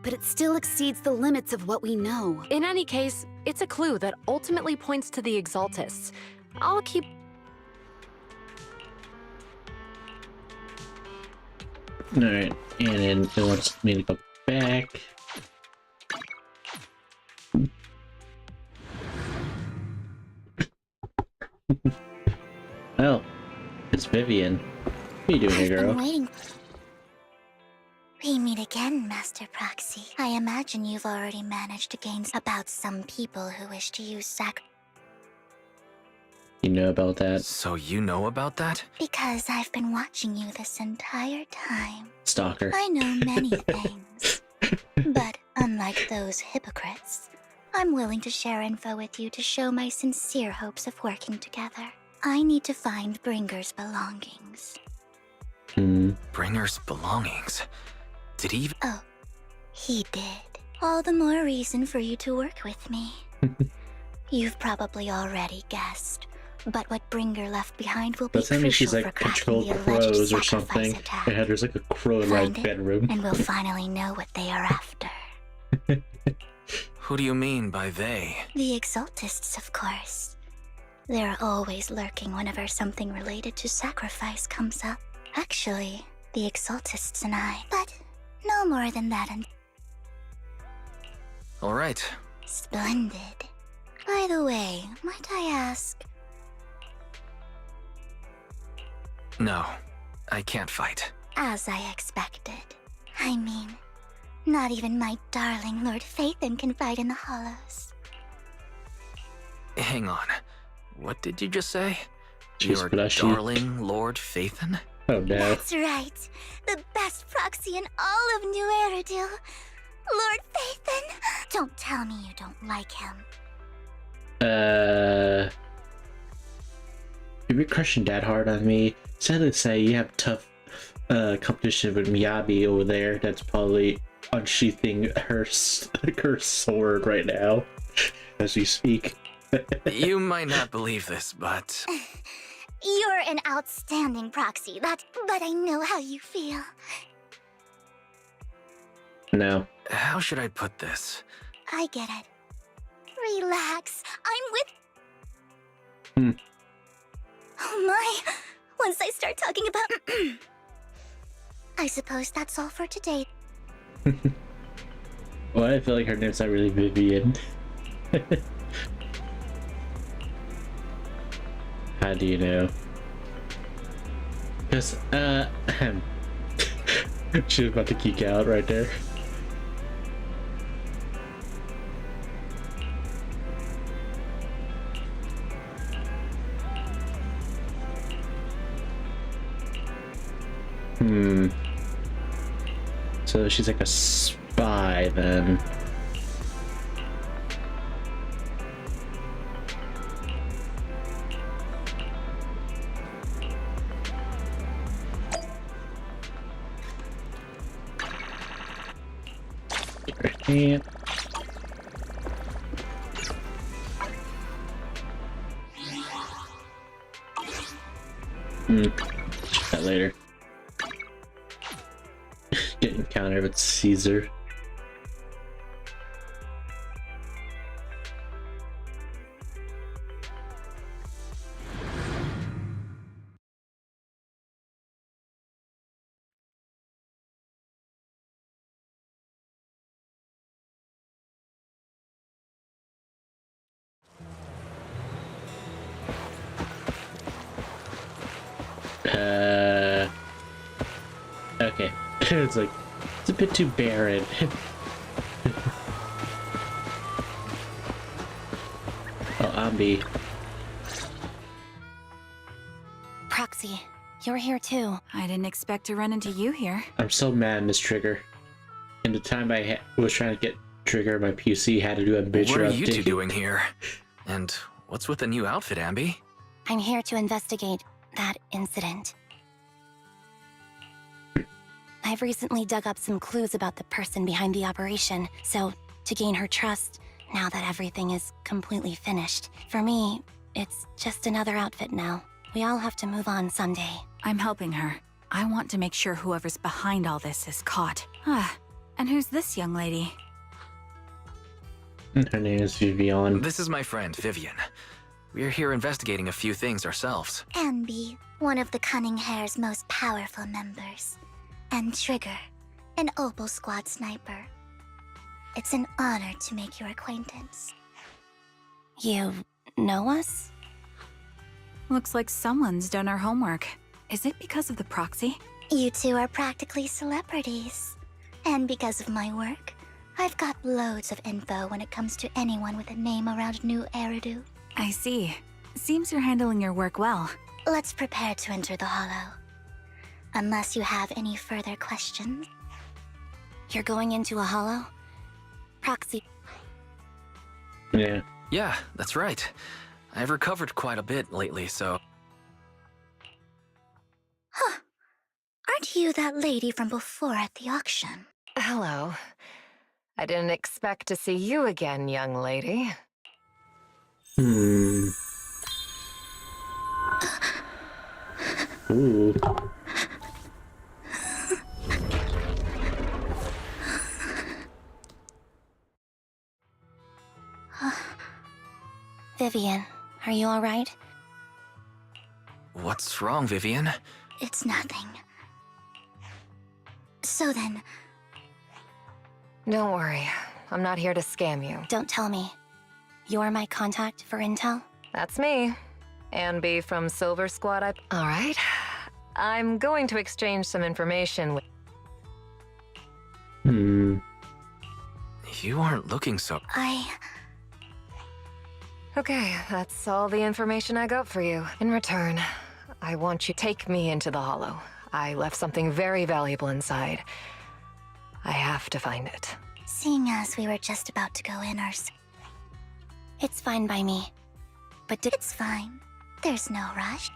But it still exceeds the limits of what we know. In any case, it's a clue that ultimately points to the Exaltists. I'll keep... Alright, and then it wants me to go back. Oh, it's Vivian. What are you doing here, girl? I've been waiting. We meet again, Master Proxy. I imagine you've already managed to gain about some people who wish to use You know about that? So you know about that? Because I've been watching you this entire time. Stalker. I know many things. But unlike those hypocrites, I'm willing to share info with you to show my sincere hopes of working together. I need to find Bringer's belongings. Bringer's belongings? Did he... Oh, he did. All the more reason for you to work with me. You've probably already guessed, but what Bringer left behind will be Does that mean she's crucial like for cracking control the alleged crows or sacrifice something? attack. Yeah, there's like a crow in my Find it, bedroom. and we'll finally know what they are after. Who do you mean by they? The Exaltists, of course. They're always lurking whenever something related to sacrifice comes up. Actually, the Exaltists and I. But no more than that. All right. Splendid. By the way, might I ask? No, I can't fight. As I expected. I mean, not even my darling Lord Phaethon can fight in the Hollows. Hang on. What did you just say? She's Your blushy. darling Lord Phaethon? Oh no. That's right. The best proxy in all of New Eridu. Lord Phaethon. Don't tell me you don't like him. You've been crushing that hard on me. Sad to say, you have tough competition with Miyabi over there. That's probably unsheathing her sword right now as we speak. You might not believe this, but You're an outstanding proxy, but I know how you feel. No. how should I put this? I get it. Relax. I'm with... Oh my. Once I start talking about... I suppose that's all for today. Well, I feel like her name's not really Vivian. How do you know? Because, she was about to geek out right there. So she's like a spy then. Right. Check that later. Get encountered with Caesar. Okay. It's like, it's a bit too barren. Oh, Ambi. Proxy, you're here too. I didn't expect to run into you here. I'm so mad, Miss Trigger. In the time I was trying to get Trigger, my PC had to do a major What are update. you two doing here? And what's with the new outfit, Ambi? I'm here to investigate that incident. I've recently dug up some clues about the person behind the operation, so to gain her trust, now that everything is completely finished, for me, it's just another outfit now. We all have to move on someday. I'm helping her. I want to make sure whoever's behind all this is caught. And who's this young lady? Her name is Vivian. This is my friend, Vivian. We're here investigating a few things ourselves. Ambi, one of the Cunning Hair's most powerful members. And Trigger, an Opal Squad sniper. It's an honor to make your acquaintance. You know us? Looks like someone's done our homework. Is it because of the proxy? You two are practically celebrities. And because of my work, I've got loads of info when it comes to anyone with a name around New Eridu. I see. Seems you're handling your work well. Let's prepare to enter the Hollow. Unless you have any further questions. You're going into a hollow? Proxy. Yeah. Yeah, that's right. I've recovered quite a bit lately, so... Huh. Aren't you that lady from before at the auction? Hello. I didn't expect to see you again, young lady. Ooh. Vivian, are you alright? What's wrong, Vivian? It's nothing. So then... Don't worry. I'm not here to scam you. Don't tell me. You're my contact for intel? That's me. Ambi from Silver Squad. All right. I'm going to exchange some information with... You aren't looking so... Okay, that's all the information I got for you. In return, I want you to take me into the Hollow. I left something very valuable inside. I have to find it. Seeing as we were just about to go in It's fine by me. But it's fine. There's no rush.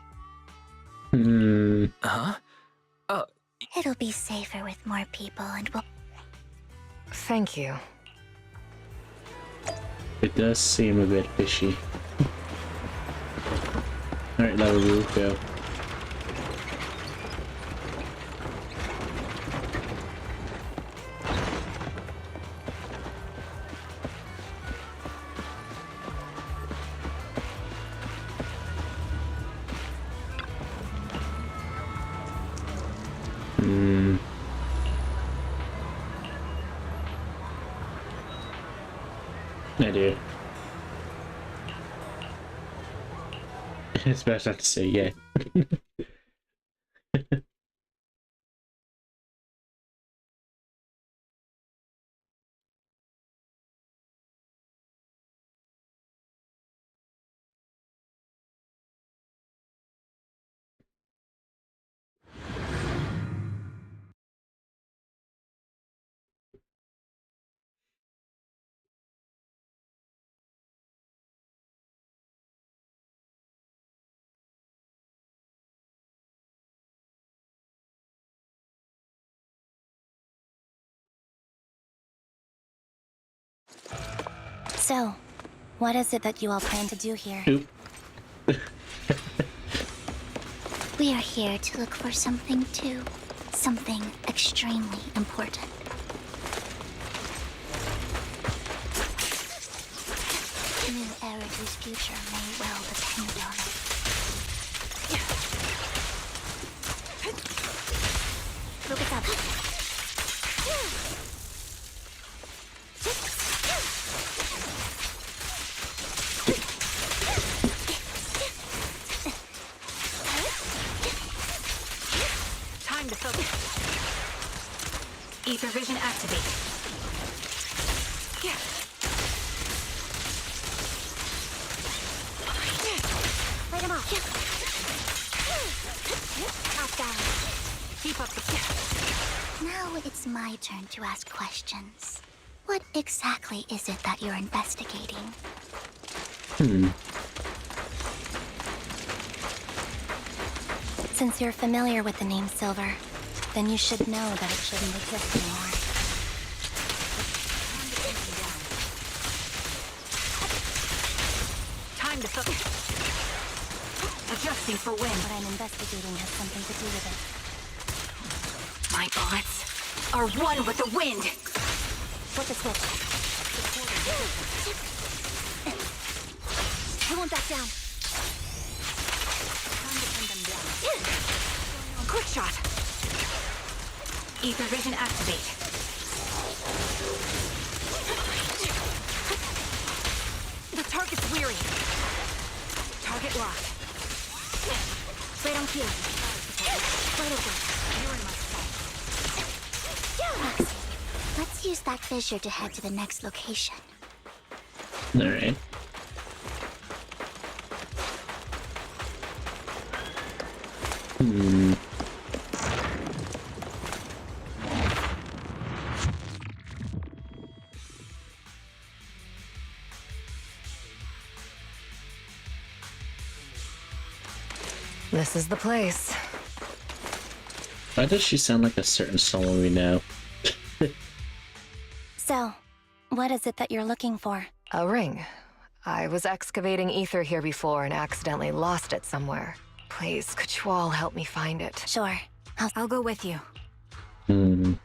Huh? It'll be safer with more people and we'll... Thank you. It does seem a bit fishy. Alright, now we'll go. I do. It's best not to say yeah. So, what is it that you all plan to do here? We are here to look for something too. Something extremely important. New Eridu's future may well depend on it. Focus up. Time to focus. Ether vision activate. Light him off. Off down. Keep up the... Now it's my turn to ask questions. What exactly is it that you're investigating? Since you're familiar with the name Silver, then you should know that it shouldn't exist anymore. Time to focus. Adjusting for wind. What I'm investigating has something to do with it. My bullets are one with the wind. Flip the switch. I won't back down. Quick shot. Ether vision activate. The target's weary. Target locked. Right on cue. Right over. You're in my sight. Roxy, let's use that fissure to head to the next location. Alright. This is the place. Why does she sound like a certain someone we know? So, what is it that you're looking for? A ring. I was excavating ether here before and accidentally lost it somewhere. Please, could you all help me find it? Sure. I'll go with you.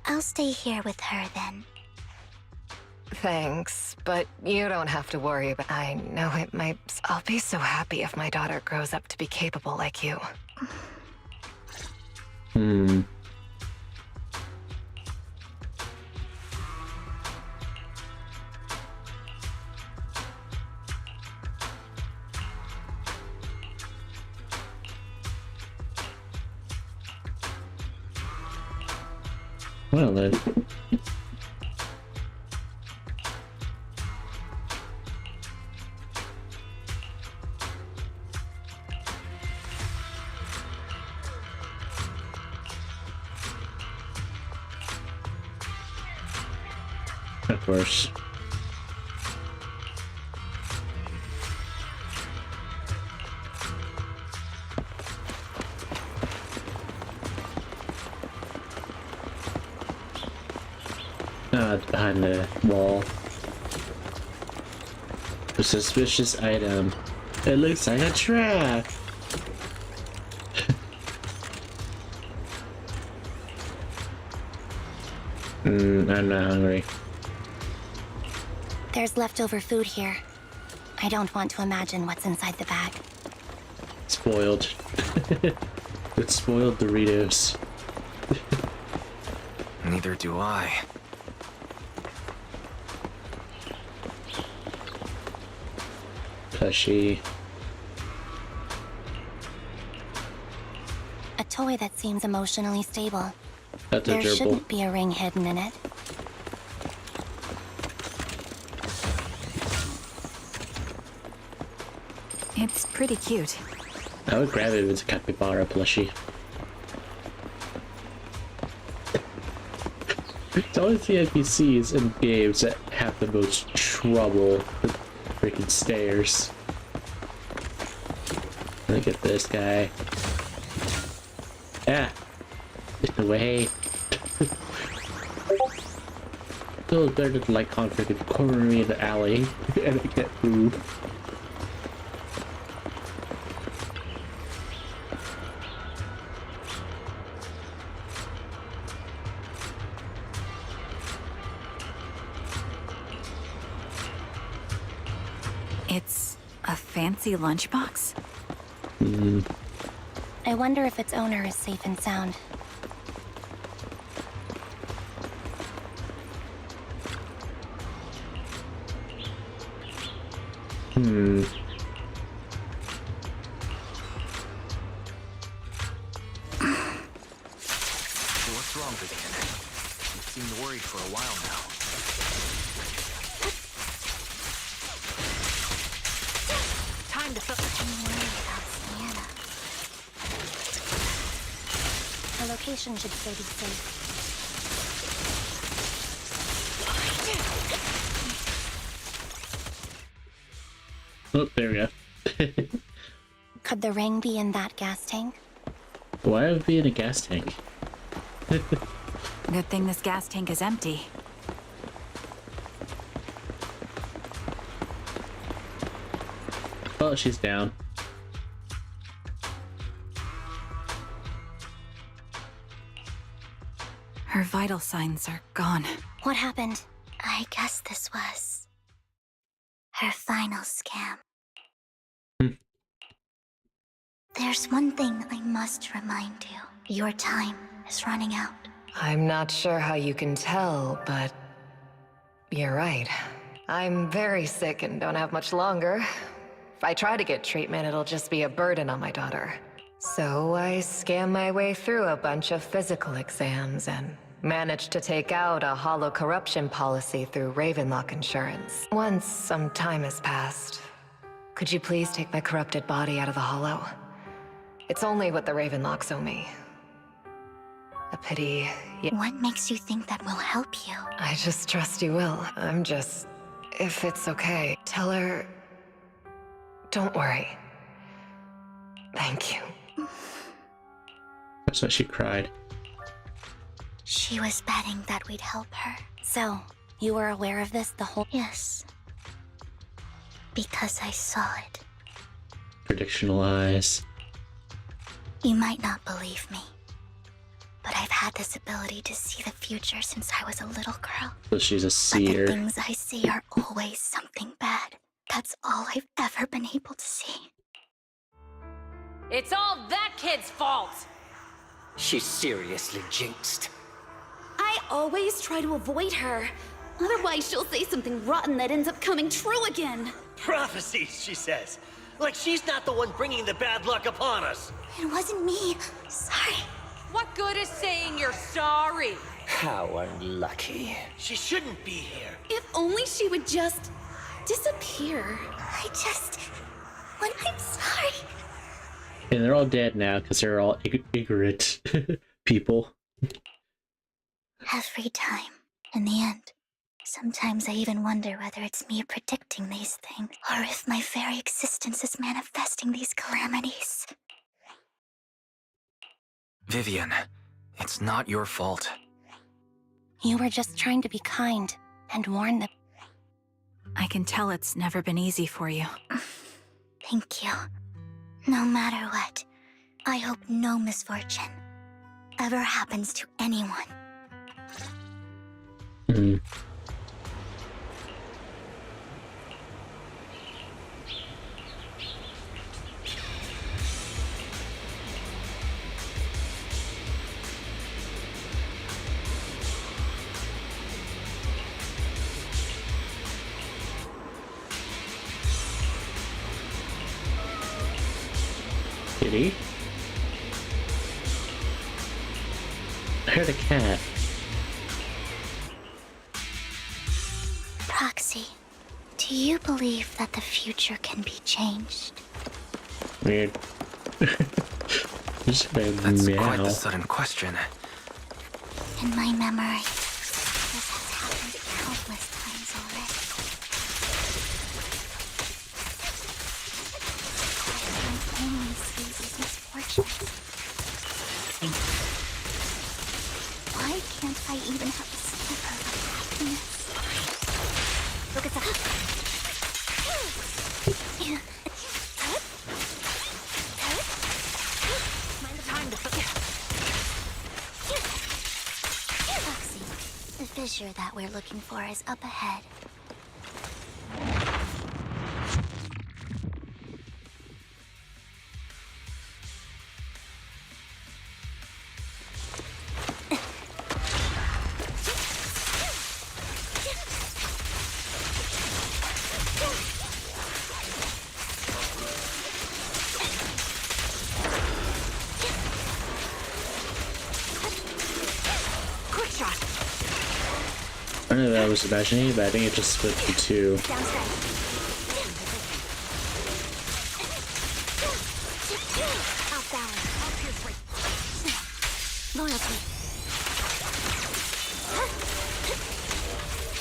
I'll stay here with her then. Thanks, but you don't have to worry about... I know it might... I'll be so happy if my daughter grows up to be capable like you. Well then. Of course. It's behind the wall. A suspicious item. It looks like a trap. I'm not hungry. There's leftover food here. I don't want to imagine what's inside the bag. Spoiled. It's spoiled Doritos. Neither do I. Plushy. A toy that seems emotionally stable. That's there adorable. shouldn't be a ring hidden in it. It's pretty cute. I would grab it if it's a capybara plushie. It's always the NPCs in games that have the most trouble with freaking stairs. Look at this guy. Ah! Get away. Still better to like freaking corner me in the alley and I can't move. It's a fancy lunchbox? I wonder if its owner is safe and sound. What's wrong, Vivian? You seemed worried for a while now. Time to The location should still be safe. Oh, there we go. Could the ring be in that gas tank? Why would it be in a gas tank? Good thing this gas tank is empty. Oh, she's down. Her vital signs are gone. What happened? I guess this was her final scam. There's one thing I must remind you. Your time is running out. I'm not sure how you can tell, but you're right. I'm very sick and don't have much longer. If I try to get treatment, it'll just be a burden on my daughter. So I scam my way through a bunch of physical exams and managed to take out a hollow corruption policy through Ravenlock Insurance. Once some time has passed, could you please take my corrupted body out of the hollow? It's only what the Ravenlocks owe me. A pity. What makes you think that will help you? I just trust you will. I'm just... If it's okay, tell her... Don't worry. Thank you. That's why she cried. She was betting that we'd help her. So, you were aware of this the whole... Yes. Because I saw it. Predictional eyes. You might not believe me, but I've had this ability to see the future since I was a little girl. So she's a But seer. the things I see are always something bad. That's all I've ever been able to see. It's all that kid's fault! She's seriously jinxed. I always try to avoid her. Otherwise, she'll say something rotten that ends up coming true again. Prophecies, she says. Like she's not the one bringing the bad luck upon us. It wasn't me. Sorry. What good is saying you're sorry? How unlucky. She shouldn't be here. If only she would just disappear. When I'm sorry. And they're all dead now because they're all ignorant people. Every time, in the end, Sometimes I even wonder whether it's me predicting these things, or if my very existence is manifesting these calamities. Vivian, it's not your fault. You were just trying to be kind and warn them. I can tell it's never been easy for you. Thank you. No matter what, I hope no misfortune ever happens to anyone. Kitty? I heard a cat. Proxy, do you believe that the future can be changed? Weird. Just That's meow. quite the sudden question. In my memory, this has happened countless times already. I only see these misfortunes. Why can't I even have a sliver of happiness? Look at that. Foxy, the fissure that we're looking for is up ahead. I don't know what I was imagining, but I think it just split to two. Loyalty.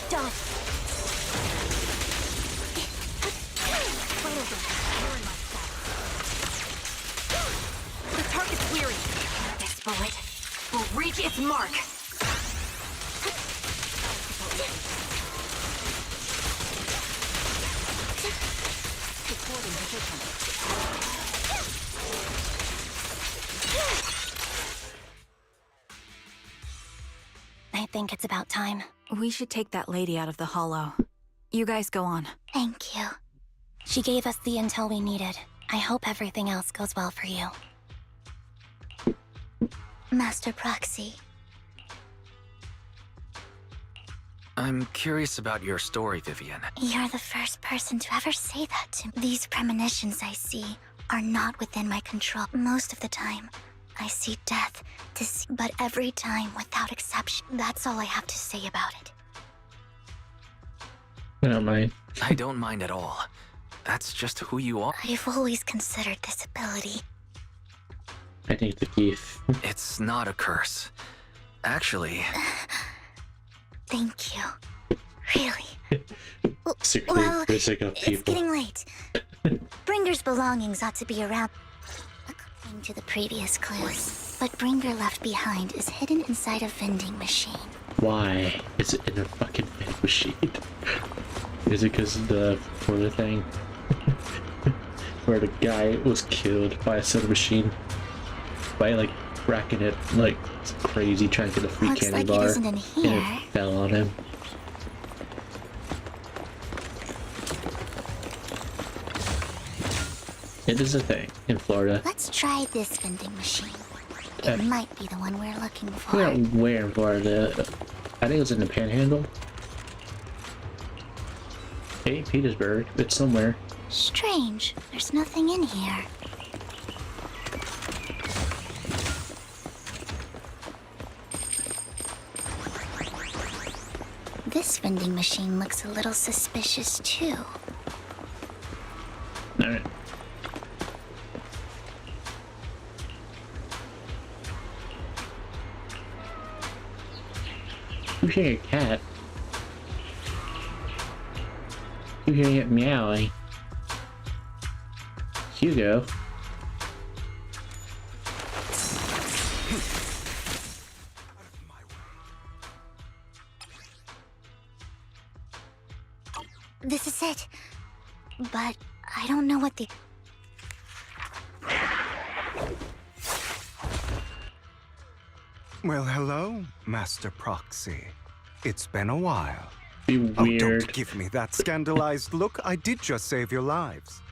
Dodge. The target's weary. This bullet will reach its mark. I think it's about time. We should take that lady out of the hollow. You guys go on. Thank you. She gave us the intel we needed. I hope everything else goes well for you. Master Proxy. I'm curious about your story, Vivian. You're the first person to ever say that to me. These premonitions I see are not within my control. Most of the time, I see death, but every time, without exception. That's all I have to say about it. I don't mind. I don't mind at all. That's just who you are. I've always considered this ability. I think the thief. It's not a curse. Actually... Thank you. Really. Secretly Well, critic of it's people. getting late. Bringer's belongings ought to be around. According to the previous clues, what Bringer left behind is hidden inside a vending machine. Why is it in a fucking vending machine? Is it because of the spoiler thing? Where the guy was killed by a soda machine by like racking it like crazy trying to get a free Looks candy like bar it isn't in and here. it fell on him. It is a thing in Florida. Let's try this vending machine. It might be the one we're looking for. I don't know where in Florida. I think it was in the Panhandle. Hey, Petersburg. It's somewhere. Strange. There's nothing in here. This vending machine looks a little suspicious too. Alright. I'm hearing a cat. keep hearing it meowing. Hugo. This is it. But I don't know what the... Well, hello, Master Proxy. It's been a while. Be Oh, weird. don't give me that scandalized look. I did just save your lives.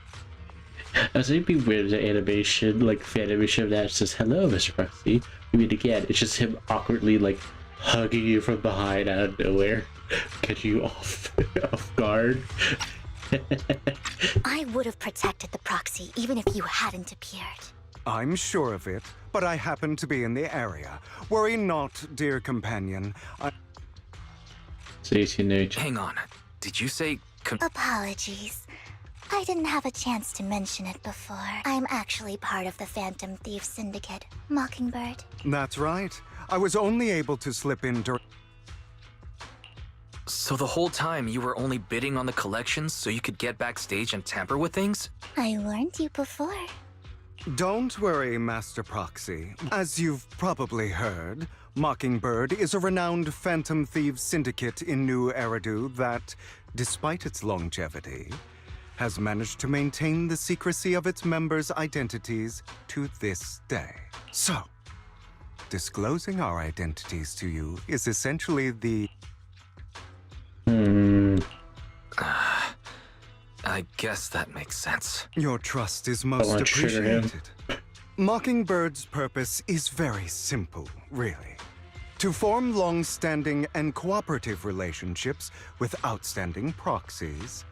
I was it'd be weird the animation, like fan animation that says hello, Mr. Proxy. We meet again. It's just him awkwardly like hugging you from behind out of nowhere, catching you off guard. I would have protected the proxy even if you hadn't appeared. I'm sure of it, but I happen to be in the area. Worry not, dear companion. Hang on. Did you say Apologies. I didn't have a chance to mention it before. I'm actually part of the Phantom Thief Syndicate, Mockingbird. That's right. I was only able to slip in during... So the whole time you were only bidding on the collections so you could get backstage and tamper with things? I warned you before. Don't worry, Master Proxy. As you've probably heard, Mockingbird is a renowned Phantom Thieves syndicate in New Eridu that, despite its longevity, has managed to maintain the secrecy of its members' identities to this day. So, disclosing our identities to you is essentially the... I guess that makes sense. Your trust is most appreciated. Mockingbird's purpose is very simple, really. To form long-standing and cooperative relationships with outstanding proxies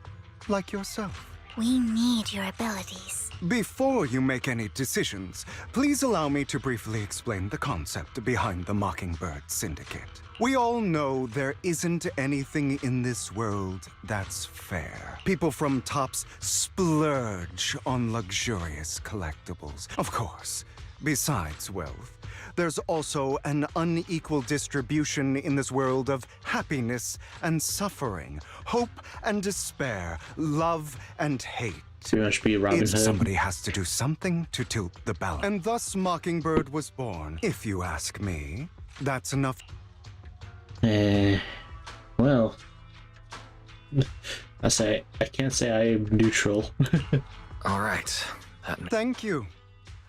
like yourself. We need your abilities. Before you make any decisions, please allow me to briefly explain the concept behind the Mockingbird Syndicate. We all know there isn't anything in this world that's fair. People from tops splurge on luxurious collectibles. Of course, besides wealth, there's also an unequal distribution in this world of happiness and suffering, hope and despair, love and hate. Too much be Robin Hood. Somebody has to do something to tilt the balance. And thus Mockingbird was born. If you ask me, that's enough. Well, I can't say I am neutral. All right. Thank you.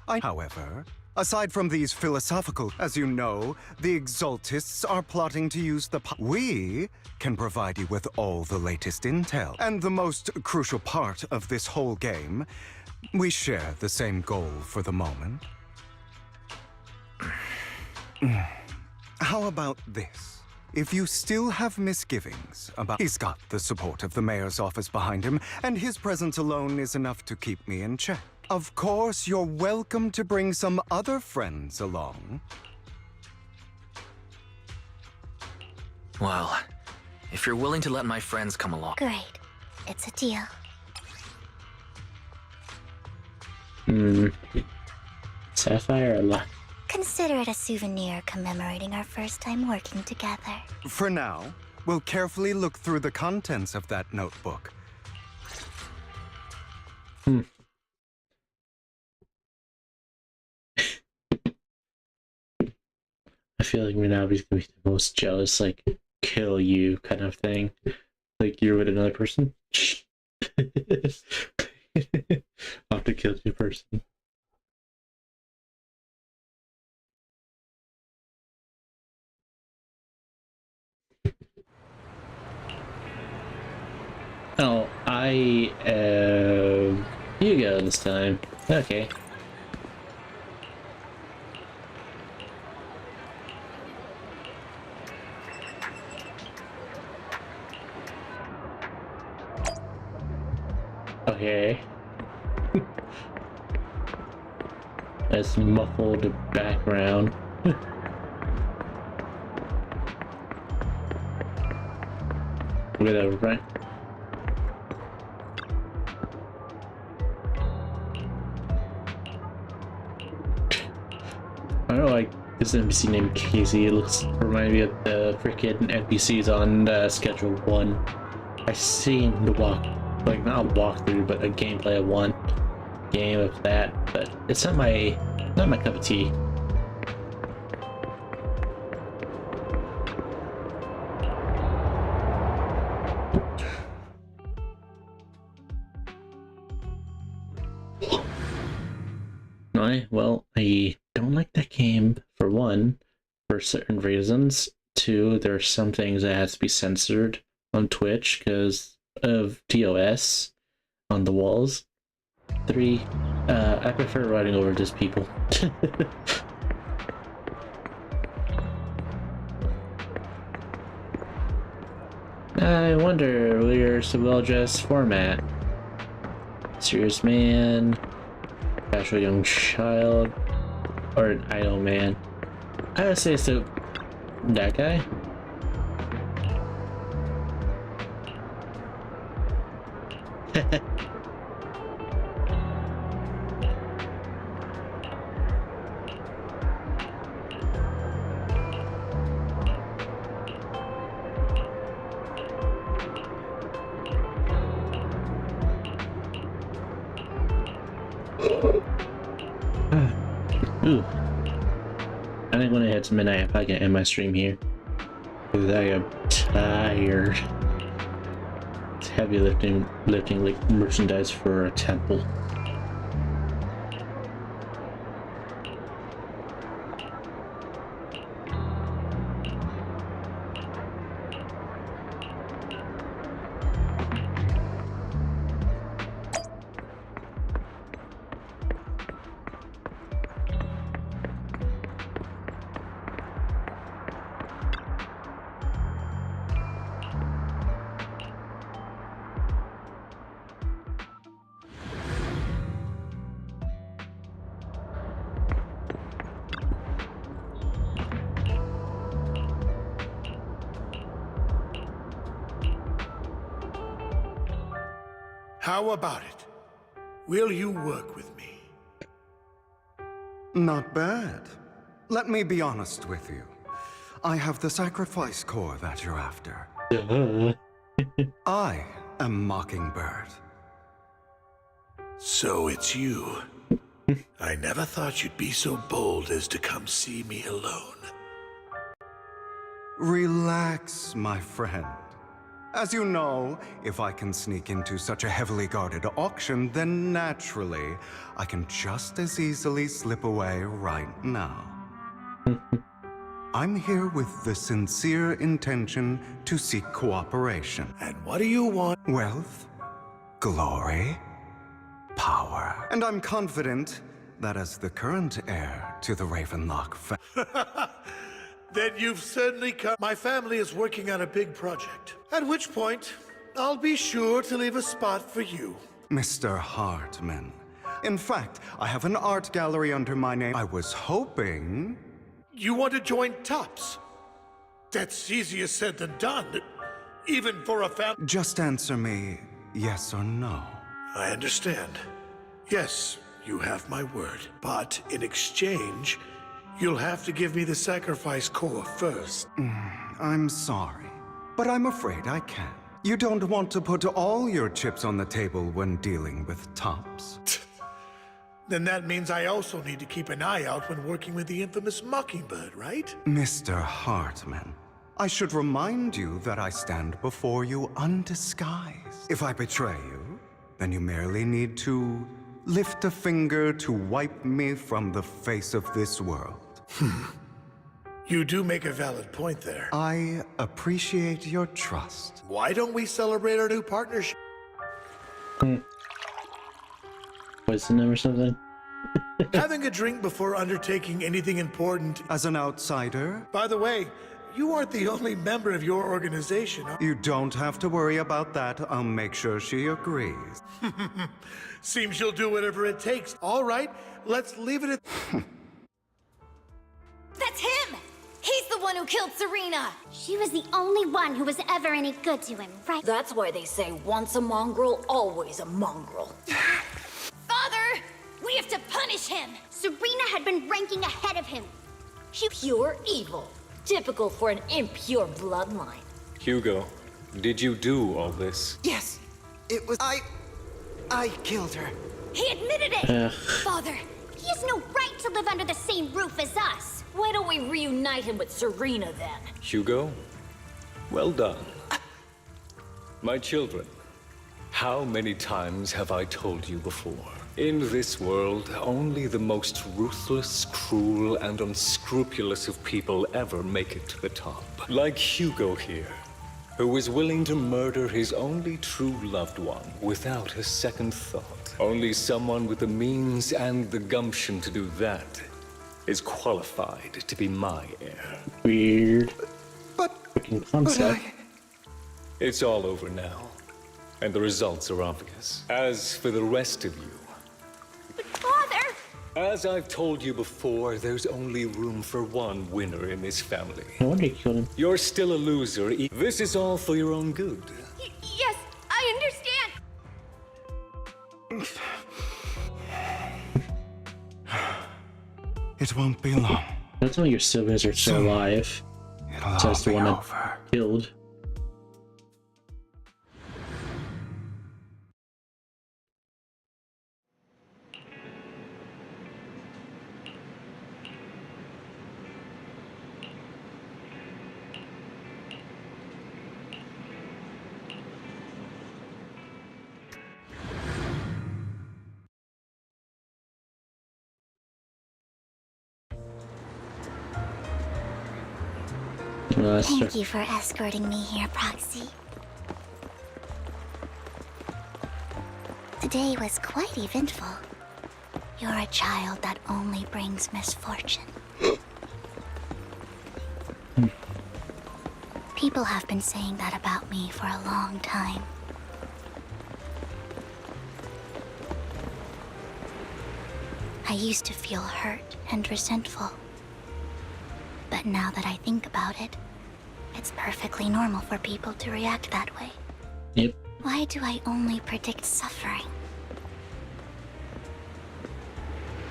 However, aside from these philosophical, as you know, the Exaltists are plotting to use the we can provide you with all the latest intel. And the most crucial part of this whole game, we share the same goal for the moment. How about this? If you still have misgivings about... He's got the support of the mayor's office behind him, and his presence alone is enough to keep me in check. Of course, you're welcome to bring some other friends along. Well, if you're willing to let my friends come along... Great. It's a deal. Sapphire or luck? Consider it a souvenir commemorating our first time working together. For now, we'll carefully look through the contents of that notebook. I feel like Minabe's gonna be the most jealous, like, kill you kind of thing. Like, you're with another person. I'll have to kill your person. Oh, I am Hugo this time. Okay. Okay. That's muffled background. Whatever, right? I don't know, like this NPC named Casey. It reminds me of the freaking NPCs on Schedule 1. I seem to walk Like, not a walkthrough, but a gameplay of one game of that. But it's not my cup of tea. Well, I don't like that game, for one, for certain reasons. Two, there are some things that has to be censored on Twitch because of TOS on the walls. Three, I prefer riding over just people. I wonder, where's the well-dressed format? Serious man, casual young child, or an idle man? I would say it's that guy. Ooh. I think when it hits midnight, I'm probably gonna end my stream here. Because I am tired. It's heavy lifting like merchandise for a temple. How about it? Will you work with me? Not bad. Let me be honest with you. I have the sacrifice core that you're after. I am Mockingbird. So it's you. I never thought you'd be so bold as to come see me alone. Relax, my friend. As you know, if I can sneak into such a heavily guarded auction, then naturally, I can just as easily slip away right now. I'm here with the sincere intention to seek cooperation. And what do you want? Wealth, glory, power. And I'm confident that as the current heir to the Ravenlock family... Then you've certainly come. My family is working on a big project. At which point, I'll be sure to leave a spot for you. Mr. Hartman. In fact, I have an art gallery under my name. I was hoping... You want to join Tops? That's easier said than done, even for a family. Just answer me yes or no. I understand. Yes, you have my word. But in exchange, you'll have to give me the sacrifice core first. I'm sorry, but I'm afraid I can't. You don't want to put all your chips on the table when dealing with Tops. Then that means I also need to keep an eye out when working with the infamous Mockingbird, right? Mr. Hartman, I should remind you that I stand before you undisguised. If I betray you, then you merely need to lift a finger to wipe me from the face of this world. You do make a valid point there. I appreciate your trust. Why don't we celebrate our new partnership? Poison or something? Having a drink before undertaking anything important. As an outsider? By the way, you aren't the only member of your organization. You don't have to worry about that. I'll make sure she agrees. Seems you'll do whatever it takes. All right, let's leave it at... That's him! He's the one who killed Serena! She was the only one who was ever any good to him, right? That's why they say once a mongrel, always a mongrel. Father! We have to punish him! Serena had been ranking ahead of him. Pure evil. Typical for an impure bloodline. Hugo, did you do all this? Yes, It was I killed her. He admitted it! Ugh. Father, he has no right to live under the same roof as us. Why don't we reunite him with Serena then? Hugo, well done. My children, how many times have I told you before? In this world, only the most ruthless, cruel, and unscrupulous of people ever make it to the top. Like Hugo here, who was willing to murder his only true loved one without a second thought. Only someone with the means and the gumption to do that is qualified to be my heir. Weird. Freaking concept. It's all over now, and the results are obvious. As for the rest of you, Father! as I've told you before, there's only room for one winner in this family. No wonder you killed him. You're still a loser. This is all for your own good. Yes, I understand. It won't be long. That's why your siblings are still alive. It'll So that's the all one be that over. killed. Thank you for escorting me here, Proxy. Today was quite eventful. You're a child that only brings misfortune. People have been saying that about me for a long time. I used to feel hurt and resentful. But now that I think about it, it's perfectly normal for people to react that way. Yep. Why do I only predict suffering?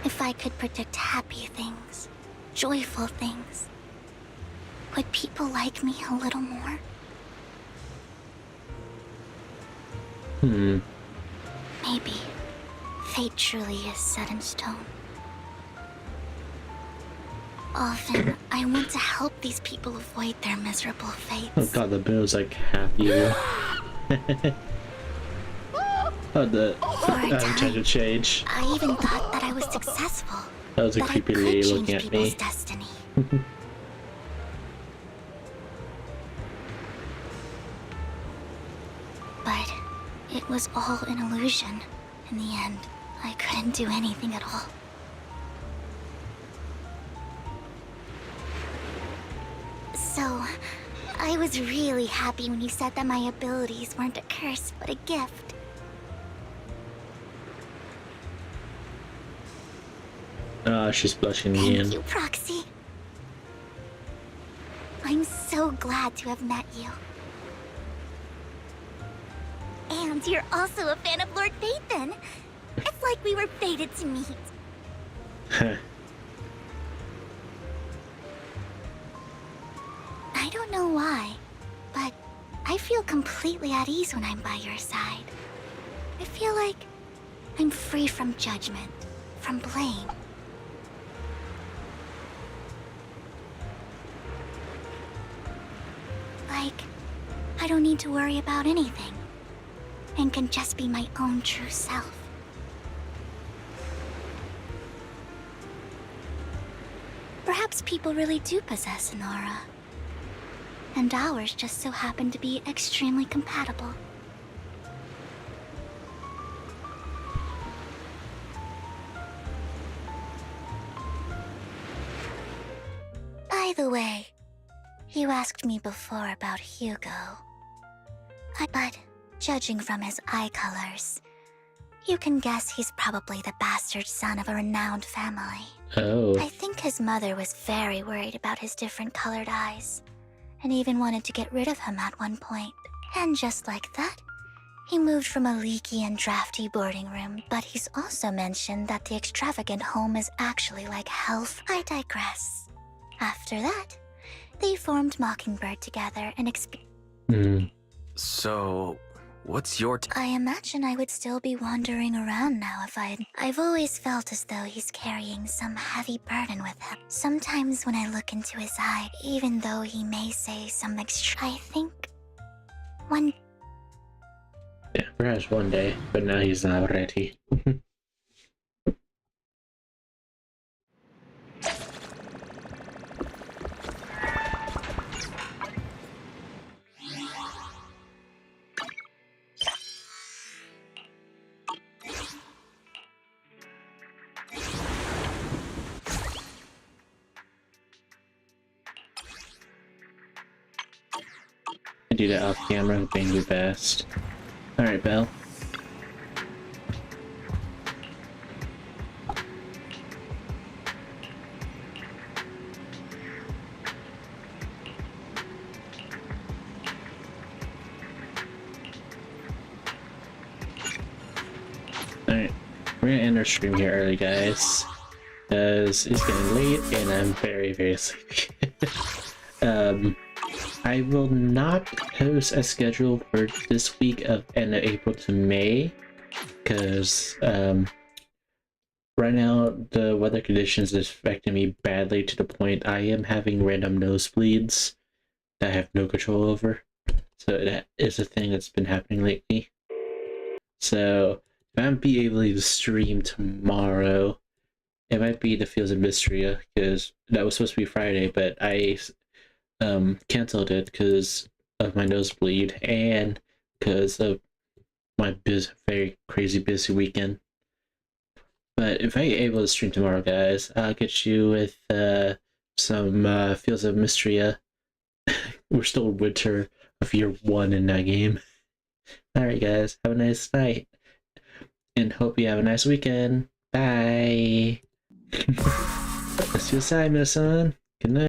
If I could predict happy things, joyful things, would people like me a little more? Maybe fate truly is set in stone. Often, I want to help these people avoid their miserable fates. Oh god, the bill was like half evil. Oh, the time to change. I even thought that I was successful. That was a that creepy I could lady change looking at people's me. destiny. But it was all an illusion. In the end, I couldn't do anything at all. So, I was really happy when you said that my abilities weren't a curse, but a gift. She's blushing again. Thank you, Proxy. I'm so glad to have met you. And you're also a fan of Lord Phaethon. It's like we were fated to meet. I don't know why, but I feel completely at ease when I'm by your side. I feel like I'm free from judgment, from blame. Like, I don't need to worry about anything, and can just be my own true self. Perhaps people really do possess an aura, and ours just so happen to be extremely compatible. By the way, you asked me before about Hugo. But judging from his eye colors, you can guess he's probably the bastard son of a renowned family. Oh. I think his mother was very worried about his different colored eyes, and even wanted to get rid of him at one point. And just like that, he moved from a leaky and drafty boarding room, but he's also mentioned that the extravagant home is actually like hell. I digress. After that, they formed Mockingbird together and So, What's your I imagine I would still be wandering around now if I've always felt as though he's carrying some heavy burden with him. Sometimes when I look into his eye, even though he may say some I think one. Yeah, perhaps one day, but now he's not ready. I do that off camera, being the best. Alright, Belle. Alright, we're gonna end our stream here early, guys, because it's getting late and I'm very, very sleepy. I will not post a schedule for this week of end of April to May, because right now the weather conditions is affecting me badly to the point I am having random nosebleeds that I have no control over. So that is a thing that's been happening lately. So if I won't be able to stream tomorrow, it might be the Fields of Mystria, because that was supposed to be Friday, but I canceled it because of my nosebleed and because of my very crazy busy weekend. But if I'm able to stream tomorrow, guys, I'll get you with some Fields of Mystria. We're still in winter of year 1 in that game. Alright, guys, have a nice night and hope you have a nice weekend. Bye. Let's see you, Simon-san. Good night.